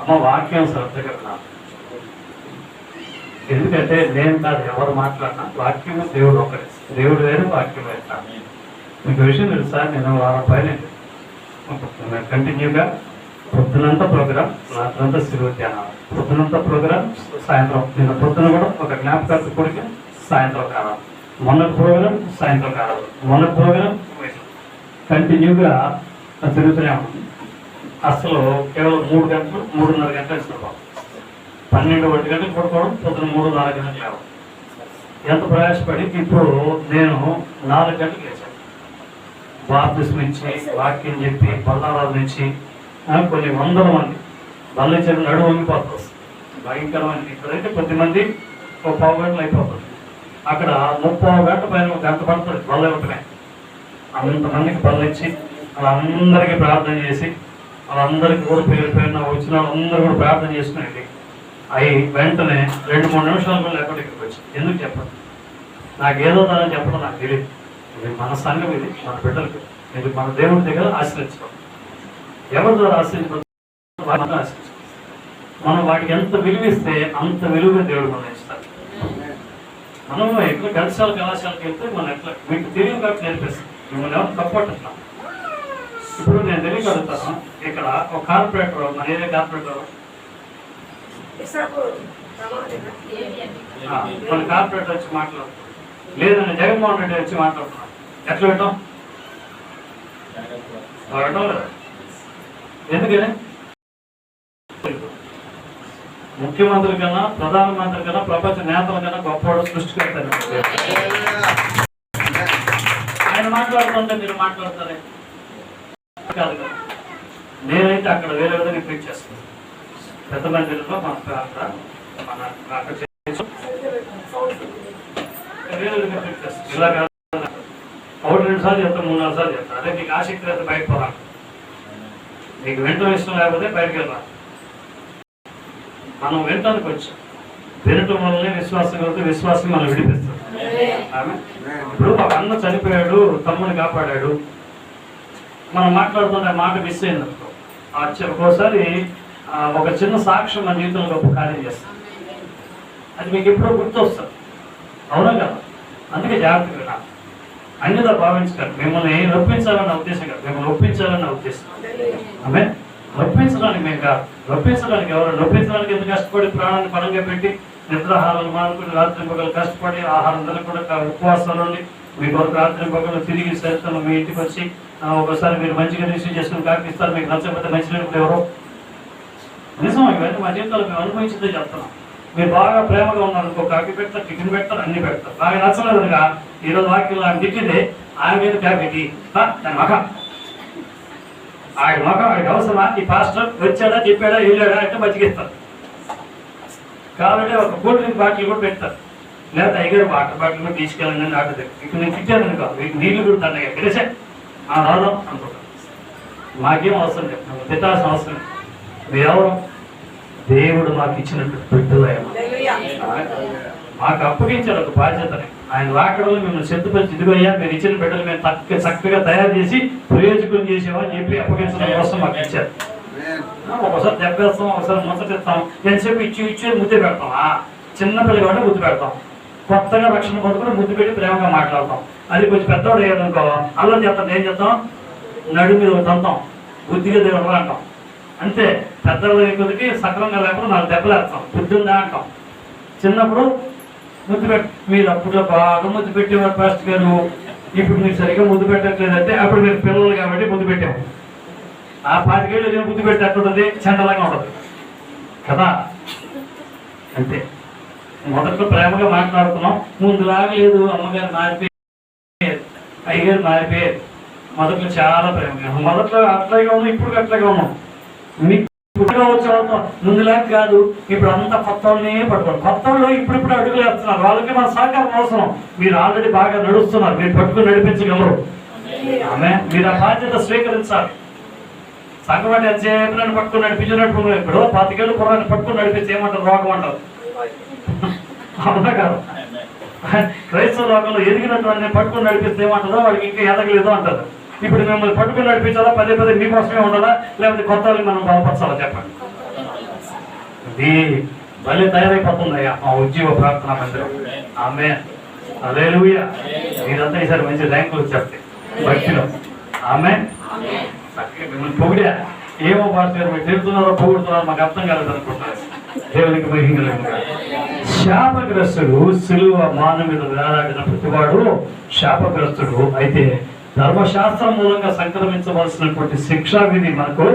Speaker 2: అమ్మ వాక్యం శ్రద్ధగా వినాలి. ఎందుకంటే నేను కాదు ఎవరు మాట్లాడినా వాక్యము దేవుడు ఒకరే. దేవుడు వేరు, వాక్యం వేరు. మీకు విషయం తెలుసా, నేను వారం పైన కంటిన్యూగా పొద్దునంతా ప్రోగ్రాం, రాత్రంతా శిలువ ధ్యానాలు, పొద్దునంతా ప్రోగ్రాం, సాయంత్రం. నిన్న పొద్దున కూడా ఒక జ్ఞాపకార్థ కొడుకు సాయంత్రం కావాలి, మొన్నటి ప్రోగ్రాం సాయంత్రం కావాలి, మొన్నటి ప్రోగ్రాం కంటిన్యూగా తిరుగుతూనే ఉంటుంది. అసలు కేవలం 3 గంటలు 3:30 గంటలు ఇస్తున్నాం. 12-1 గంటలకు పడుకోవడం, పొద్దున 3-4 గంటలకు లేవడం. ఎంత ప్రయాసపడి ఇప్పుడు నేను 4 గంటలకు లేచాను. బాప్తిస్మం ఇచ్చి వాక్యం చెప్పి బల్లారాలు ఇచ్చి కొన్ని 100 మంది బల్ల ఇచ్చిన నడువు వంగిపోతుంది. భయంకరమైన ఇక్కడైతే 10 మంది ఒక 1/2 గంటలు అయిపోతుంది. అక్కడ 30 గంట పైన 1 గంట పడుతుంది బల్ల ఇవ్వటమే. అంతమందికి బల్ల ఇచ్చి వాళ్ళందరికీ ప్రార్థన చేసి వాళ్ళందరికీ కూడా పేరున వచ్చిన వాళ్ళందరూ కూడా ప్రార్థన చేసుకునేది అవి వెంటనే 2-3 నిమిషాలు కూడా లేకుండా ఇక్కడికి వచ్చి ఎందుకు చెప్పండి, నాకేదో తనని చెప్పడం నాకు తెలియదు. ఇది మన సంఘం, ఇది మన బిడ్డలకి, ఇది మన దేవుడి దగ్గర ఆశ్రయించడం. ఎవరి ద్వారా ఆశ్రయించడం? మనం వాటికి ఎంత విలువిస్తే అంత విలువగా దేవుడు మనం ఇస్తారు. మనం ఎట్లా కళాశాలకు వెళ్తే మనం ఎట్లా మీకు తెలియదు కాబట్టి నేర్పిస్తాం. మిమ్మల్ని ఎవరు తప్పట్టున్నాం. ఇప్పుడు నేను తెలియగలుగుతాను, ఇక్కడ ఒక కార్పొరేటర్, మన ఏరియా కార్పొరేటర్, మన కార్పొరేటర్ వచ్చి మాట్లాడుతున్నాం, లేదని జగన్మోహన్ రెడ్డి వచ్చి మాట్లాడుతున్నాం. ఎట్లా పెట్టాం? పెట్టడం లేదా? ఎందుకని? ముఖ్యమంత్రి కన్నా, ప్రధానమంత్రి కన్నా, ప్రపంచ నేతల కన్నా గొప్పవాడు సృష్టికర్త. ఆయన మాట్లాడుతుంటే మీరు మాట్లాడతారే కాదు కదా. నేనైతే అక్కడ వేరే విధంగా ట్రీట్ చేస్తాను. పెద్ద మందిలో మన అక్కడ వేరే విధంగా ట్రీట్ చేస్తాను. ఇలా కాదు, 1-2 సార్లు చెప్తాను, 3-4 సార్లు చెప్తాను. అదే నీకు ఆసక్తి అయితే బయట పోరాడు, నీకు వింటం ఇష్టం లేకపోతే బయటకు వెళ్ళాలి. మనం వింటానికి వచ్చాం, వినటం వల్లనే విశ్వాసం కలిగితే విశ్వాసం మనం విడిపిస్తాం. ఆమె ఇప్పుడు ఒక అన్న చనిపోయాడు, తమ్ముని కాపాడాడు, మనం మాట్లాడుతున్న మాట మిస్ అయింది అనుకో, ఒక్కోసారి ఒక చిన్న సాక్ష్యం మన జీవితంలో గొప్ప కార్యం చేస్తాం.
Speaker 1: అది మీకు ఎప్పుడో గుర్తొస్తుంది. అవునా కదా? అందుకే జాగ్రత్తగా వినాలి. అన్యదా భావించకండి. మిమ్మల్ని నొప్పించాలన్న ఉద్దేశం కాదు, మిమ్మల్ని ఒప్పించాలన్న ఉద్దేశం. ఆమె నొప్పించడానికి మేము కాదు. నొప్పించడానికి ఎవరు? నొప్పించడానికి ఎంత కష్టపడి ప్రాణాన్ని పరంగా పెట్టి నిద్రాహారాలు మానుకుని రాత్రి పగలు కష్టపడి ఆహారం తినకుండా ఉపవాసాలు ఉండి మీ కొరకు రాత్రి పగలు తిరిగి సైతం మీ ఇంటికి వచ్చి ఒకసారి మీరు మంచిగా రిసీవ్ చేసుకుని కాకి ఇస్తారు. మీకు నచ్చకపోతే మంచి నీళ్ళు ఎవరో నిజం. ఇవన్నీ మా జీవితాలు మేము అనుభవించిందే చెప్తున్నాం. మీరు బాగా ప్రేమగా ఉన్నారు ఇంకో కాకి పెడతారు, టిఫిన్ పెడతారు, అన్ని పెడతారు. నాకు నచ్చలేదుగా ఈరోజు వాక్యం ఆయన తిట్టింది, ఆయన మీద కాకి దాని మఖం ఆయన మఖం ఆయనకి అవసరమా? ఈ పాస్టర్ వచ్చాడా చెప్పాడా వెళ్ళాడా అంటే మజ్జిగిస్తారు. కాబట్టి ఒక కూల్ డ్రింక్ బాటిల్ కూడా పెడతారు, లేదా అయ్యారు వాటర్ బాటిల్ కూడా తీసుకెళ్ళండి ఆట దగ్గర. ఇక్కడ నేను తిట్టాను అనుకో, మీకు నీళ్లు కూడా తండ్రి తెలిసే రాదాం అనుకుంటాను. మాకేం అవసరం లేదు, నాకు తిట్టాల్సిన అవసరం లేదు. మీరెవరు? దేవుడు మాకు ఇచ్చినట్టు బిడ్డలయ్యా. మాకు అప్పగించారు ఒక బాధ్యతని. ఆయన వాకడలో మిమ్మల్ని సిద్ధపరిచి ఇదిగోయ్యా మీరు ఇచ్చిన బిడ్డలు మేము చక్కగా తయారు చేసి ప్రయోజకులు చేసామని చెప్పి అప్పగించడం కోసం మాకు ఇచ్చారు. ఒకసారి దెబ్బేస్తాం, ఒకసారి ముచ్చటిస్తాం, ఎంతసేపు ఇచ్చి ముద్దు పెడతాం. చిన్న పిల్లలు కాబట్టి ముద్దు పెడతాం. కొత్తగా రక్షణ పొందుకుని ముద్దు పెట్టి ప్రేమగా మాట్లాడతాం. అది కొంచెం పెద్దవాడు అయ్యాదనుకో అల్లం చేస్తాం. ఏం చేస్తాం? నడు మీద తంతాం, బుద్ధిగా దేవుడు అంటాం. అంతే. పెద్దవాళ్ళు కొద్దికి సక్రమంగా లేకపోతే 4 దెబ్బలు వేస్తాం, బుద్ధి ఉందా అంటాం. చిన్నప్పుడు ముద్దు మీరు అప్పుడు బాగా ముద్దు పెట్టేవారు పాస్టర్ గారు, ఇప్పుడు మీరు సరిగ్గా ముద్దు పెట్టట్లేదంటే అప్పుడు మీరు పిల్లలు కాబట్టి ముద్దు పెట్టాము. ఆ 5 ఏళ్ళు నేను ముద్దు పెట్టి ఎట్లుంటుంది? చండలంగా ఉంటుంది కదా. అంతే. మొదట్లో ప్రేమగా మాట్లాడుతున్నాం, ముందులాగా లేదు. అమ్మగారు మారిపోయారు, అయ్యగారు మారిపోయారు. మొదట్లో చాలా ప్రేమగా, మొదట్లో అట్లాగే ఉన్నాం, ఇప్పుడు అట్లాగే ఉన్నాం. మీకు వచ్చే ముందులాగా కాదు, ఇప్పుడు అంతా కొత్త వాళ్ళనే పట్టుకోండి. కొత్త వాళ్ళు ఇప్పుడు అడుగులు వేస్తున్నారు, వాళ్ళకి మన సహకారం అవసరం. మీరు ఆల్రెడీ బాగా నడుస్తున్నారు, మీరు పట్టుకుని నడిపించగలరు. ఆమె మీరు ఆ బాధ్యత స్వీకరించాలి. సంఘం ఎంతసేపు నన్ను పట్టుకుని నడిపించినట్టు ఇప్పుడు 25 ఏళ్ళు కుర్రాన్ని పట్టుకుని నడిపించి ఏమంటారు? రోగం అంటారు. అవునా కాదు? క్రైస్తవ లోకంలో ఎదిగినటువంటి పట్టుకుని నడిపిస్తే ఏమంటారో వాడికి ఇంకా ఎదగలేదు అంటారు. ఇప్పుడు మిమ్మల్ని పట్టుకుని నడిపించాలా? పదే మీకోసమే ఉండాలా? లేకపోతే కొత్త వాళ్ళకి మనం బలపరచాలా? చెప్పండి. ఇది భలే తయారైపోతుందయ్యా మా ఉద్యోగ ప్రార్థనా మందిరం. ఆమె హల్లెలూయా. మీరంతా ఈసారి మంచి ర్యాంకులు చెప్తే భక్తిలో. ఆమె మిమ్మల్ని పొగిడా ఏమో పాస్టర్ మీరు తిరుగుతున్నారో పొగుడుతున్నారో మాకు అర్థం కాలేదు అనుకుంటున్నారు. దేవునికి మహిమ. శాపగ్రస్తుడు సిలువ మానవ మీద వేలాడిన ప్రతివాడు శాపగ్రస్తుడు. అయితే ధర్మశాస్త్రం మూలంగా సంక్రమించవలసినటువంటి శిక్షా విధి మనకు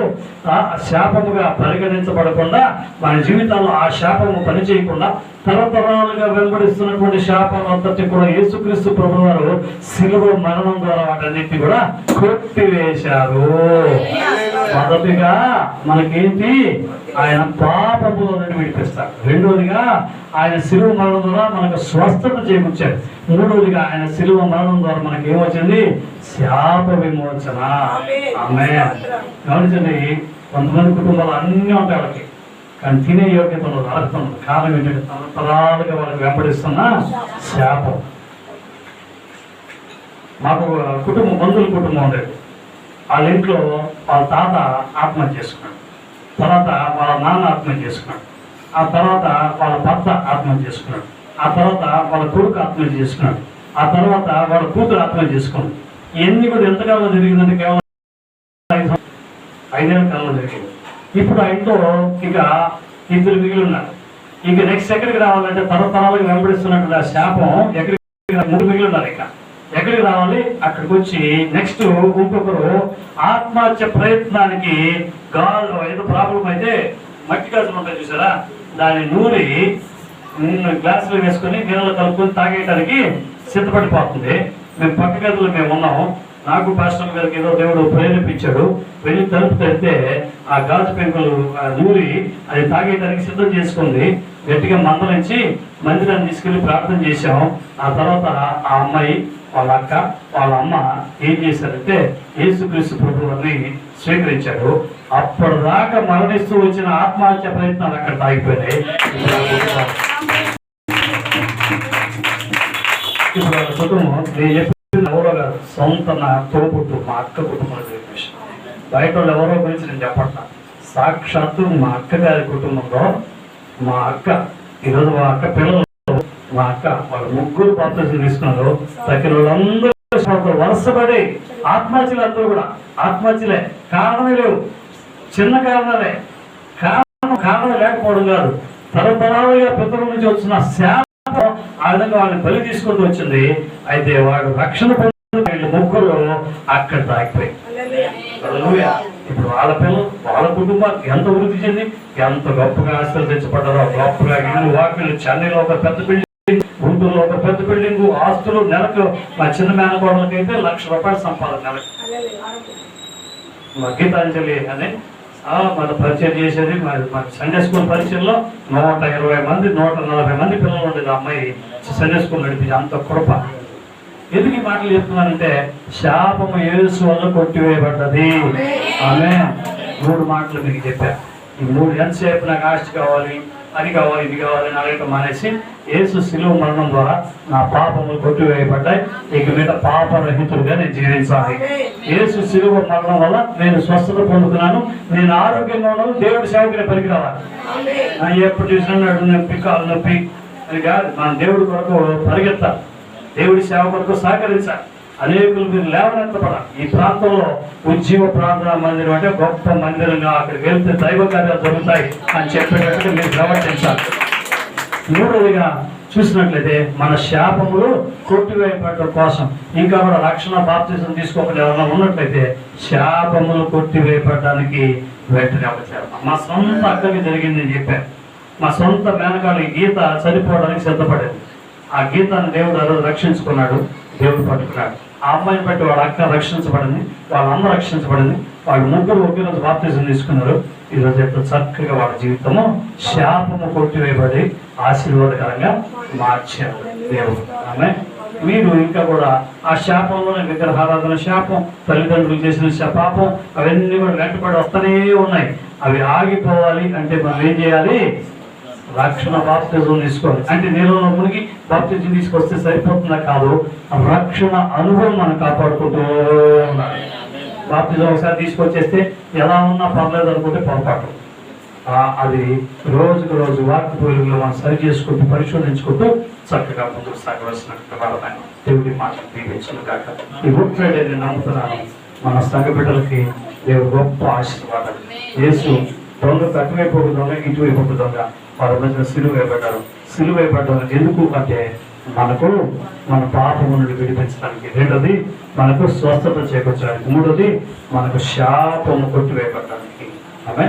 Speaker 1: శాపముగా పరిగణించబడకుండా మన జీవితాల్లో ఆ శాపము పనిచేయకుండా తరతరాలుగా వెంబడిస్తున్నటువంటి శాపం అంతటి కూడా యేసుక్రీస్తు ప్రభువారు శిలువ మరణం ద్వారా వాటన్నిటి కూడా కొట్టివేశారు. మొదటిగా మనకేంటి? ఆయన పాపములో నుండి విడిపిస్తాడు. రెండోదిగా ఆయన శిలువ మరణం ద్వారా మనకు స్వస్థత చేకూర్చాడు. మూడోదిగా ఆయన శిలువ మరణం ద్వారా మనకి ఏమొచ్చింది? శాప విమోచన. ఆమె గమనించండి, కొంతమంది కుటుంబాలు అన్నీ ఉంటాయి వాళ్ళకి, కానీ తినే యోగ్యత ఉండదు, అర్హత ఉండదు. కారణం ఏంటంటే తరతరాలుగా వాళ్ళకి వెంబడిస్తున్న శాపం. మాకు కుటుంబం, బంధువుల కుటుంబం ఉండేది. వాళ్ళ ఇంట్లో వాళ్ళ తాత ఆత్మహత్య చేసుకున్నాడు, తర్వాత వాళ్ళ నాన్న ఆత్మహత్య చేసుకున్నాడు, ఆ తర్వాత వాళ్ళ భర్త ఆత్మహత్య చేసుకున్నాడు, ఆ తర్వాత వాళ్ళ కొడుకు ఆత్మహత్య చేసుకున్నాడు, ఆ తర్వాత వాళ్ళ కూతురు ఆత్మహత్య చేసుకున్నాడు. ఇవన్నీ కూడా ఎంతకాలంలో జరిగిందంటే కేవలం 5 ఏళ్ళ కాలంలో జరిగింది. ఇప్పుడు ఆ ఇంట్లో ఇక 2 మిగిలి ఉన్నారు. ఇక నెక్స్ట్ ఎక్కడికి రావాలంటే తరతరాలకు వెంబడిస్తున్నట్టు ఆ శాపం ఎక్కడికి 3 మిగిలి ఉన్నారు. ఇక ఎక్కడికి రావాలి? అక్కడికి వచ్చి నెక్స్ట్ ఇంకొకరు ఆత్మహత్య ప్రయత్నానికి ఏదో ప్రాబ్లం అయితే మట్టి గాజులు ఉంటాయి చూసారా, దాన్ని నూరి గ్లాసులో వేసుకొని నీళ్ళలో కలుపుకొని తాగేయడానికి సిద్ధపడిపోతుంది. మేము పక్క గదిలో మేము ఉన్నాము. నాకు పాస్టర్ గారికి ఏదో దేవుడు ప్రేరేపించాడు. వెళ్ళి తలుపు తెరిస్తే ఆ గాజు పెంకులు నూరి అది తాగేయడానికి సిద్ధం చేసుకుంది. గట్టిగా మందలించి మందిరాన్ని తీసుకెళ్లి ప్రార్థన చేశాం. ఆ తర్వాత ఆ అమ్మాయి, వాళ్ళ అక్క, వాళ్ళ అమ్మ ఏం చేశారంటే యేసుక్రీస్తు ప్రభువుని స్వీకరించారు. అప్పటిదాకా మరణిస్తూ వచ్చిన ఆత్మహత్య ప్రయత్నాలు అక్కడ తాగిపోయినాయి. ఇప్పుడు వాళ్ళ కుటుంబం నేను చెప్పిన ఎవరో కాదు, సొంత నా తోబుట్టు మా అక్క కుటుంబం. బయట వాళ్ళు ఎవరో గురించి నేను చెప్పట్లా. సాక్షాత్తు మా అక్క గారి కుటుంబంలో మా అక్క
Speaker 2: ఈరోజు మా అక్క పిల్లలు, మా అక్క వాళ్ళ ముగ్గురు బాప్తిజం తీసుకున్నారు. తక్కిన వాళ్ళందరూ వరుసపడి ఆత్మహత్యలు, అందరూ కూడా ఆత్మహత్యలే. కారణమే లేవు, చిన్న కారణాలే. కారణం లేకపోవడం కాదు, తరతరాలుగా పితరుల నుంచి వచ్చిన శాపం ఆ విధంగా వాళ్ళని బలి తీసుకుంటూ వచ్చింది. అయితే వాడు రక్షణ పొందిన ముగ్గురు అక్కడ తాగిపోయి. ఇప్పుడు వాళ్ళ పిల్లలు, వాళ్ళ కుటుంబాలు ఎంత వృద్ధి చెంది ఎంత గొప్పగా ఆస్తులు తెచ్చబడ్డారో, గొప్పగా ఇల్లు వాకిళ్ళు. చెన్నైలో ఒక పెద్ద బిల్డింగ్, గుంటూరులో ఒక పెద్ద బిల్డింగ్, ఆస్తులు. నెలకు మా చిన్న మేనకోడలకి అయితే ₹1,00,000 సంపాదన నెలకు. మా గీతాంజలి అని మన పరిచయం చేసేది, మన సండే స్కూల్ పరిచయంలో 120 మంది 140 మంది పిల్లలు ఉండేది. ఆ అమ్మాయి సండే స్కూల్ నడిపించి. అంత కృప. ఎందుకు ఈ మాటలు చెప్తున్నానంటే, శాపము యేసు వల్ల కొట్టివేయబడ్డది. ఆమె 3 మాటలు మీకు చెప్పారు. ఈ 3 ఎంతసేపు నాకు ఆస్తి కావాలి, అది కావాలి, ఇది కావాలి అని అడగటం మానేసి, యేసు శిలువ మరణం ద్వారా నా పాపములు కొట్టివేయబడ్డాయి, ఇక మీద పాపరహితుడుగా నేను జీవించాలి. యేసు శిలువ మరణం వల్ల నేను స్వస్థత పొందుతున్నాను, నేను ఆరోగ్యంగా ఉన్నాను, దేవుడి సేవకుని పనికి రావాలి. ఎప్పుడు చూసినా నడు నొప్పి, కాలు నొప్పి అని కాదు. మన దేవుడి కొరకు పరిగెత్తాలి, దేవుడి సేవ కొరకు సహకరించాలి. అనేకులు మీరు లేవనెత్తపడాలి. ఈ ప్రాంతంలో ఉజ్జీవ ప్రార్థనా మందిరం అంటే గొప్ప మందిరంగా, అక్కడికి వెళ్తే దైవ కార్యాలు జరుగుతాయి అని చెప్పేటట్టుగా మీరు ప్రవర్తించాలి. 3వదిగా చూసినట్లయితే, మన శాపములు కొట్టివేయబడటం కోసం ఇంకా కూడా రక్షణ బాప్తిజం తీసుకోకుండా ఎవరైనా ఉన్నట్లయితే, శాపములు కొట్టివేయబడడానికి వెంటనే వచ్చారు. మా సొంత అక్కకి జరిగింది అని చెప్పారు. మా సొంత మేనకాళ్ళ గీత చనిపోవడానికి సిద్ధపడేది. ఆ గీతాన్ని దేవుడు ఆ రోజు రక్షించుకున్నాడు, దేవుడు పట్టుకున్నాడు. ఆ అమ్మాయిని బట్టి వాళ్ళ అక్క రక్షించబడింది, వాళ్ళ అమ్మ రక్షించబడింది. వాళ్ళు ముగ్గురు ఒకే రోజు బాప్తిజం తీసుకున్నారు. ఈరోజు ఎంత చక్కగా వాళ్ళ జీవితము శాపము కొట్టివేయబడి ఆశీర్వాదకరంగా మార్చారు దేవుడు. ఆమె మీరు ఇంకా కూడా ఆ శాపంలోనే విగ్రహారాధన శాపం, తల్లిదండ్రులు చేసిన పాపం, అవన్నీ కూడా వెంటబడి వస్తూనే ఉన్నాయి. అవి ఆగిపోవాలి అంటే మనం ఏం చేయాలి? రక్షణ బాప్తిజం తీసుకోవాలి. అంటే నీలో మునిగి బాప్తిజం తీసుకొస్తే సరిపోతుందా? కాదు, రక్షణ అనుభవం మనం కాపాడుకుంటూ ఉండాలి. బాప్తిజం ఒకసారి తీసుకొచ్చేస్తే ఎలా ఉన్నా పర్లేదు అనుకుంటే పొరపాటు. అది రోజుకు రోజు వాక్య వెలుగులో మనం సరి చేసుకుంటూ పరిశోధించుకుంటూ చక్కగా ముందుకు సాగవలసినట్టు వాళ్ళని దేవుడి మాటలు దీవించను కాక. ఈ గుడ్ ఫ్రైడే నేను నమ్ముతున్నాను, మన సంఘ బిడ్డలకి దేవుడు గొప్ప ఆశీర్వాదాలు. యేసు దొంగ అటువైపు ఒక దొంగ, ఇటువైపు ఒక దొంగ, వాళ్ళ మధ్య సిలువ వేయబడ్డారు. సిలువ వేయబడ్డారు ఎందుకు అంటే, మనకు మన పాపము నుండి విడిపించడానికి. 2వది మనకు స్వస్థత చేకూర్చడానికి. 3వది మనకు శాపము కొట్టివేయబడడానికి. ఆమె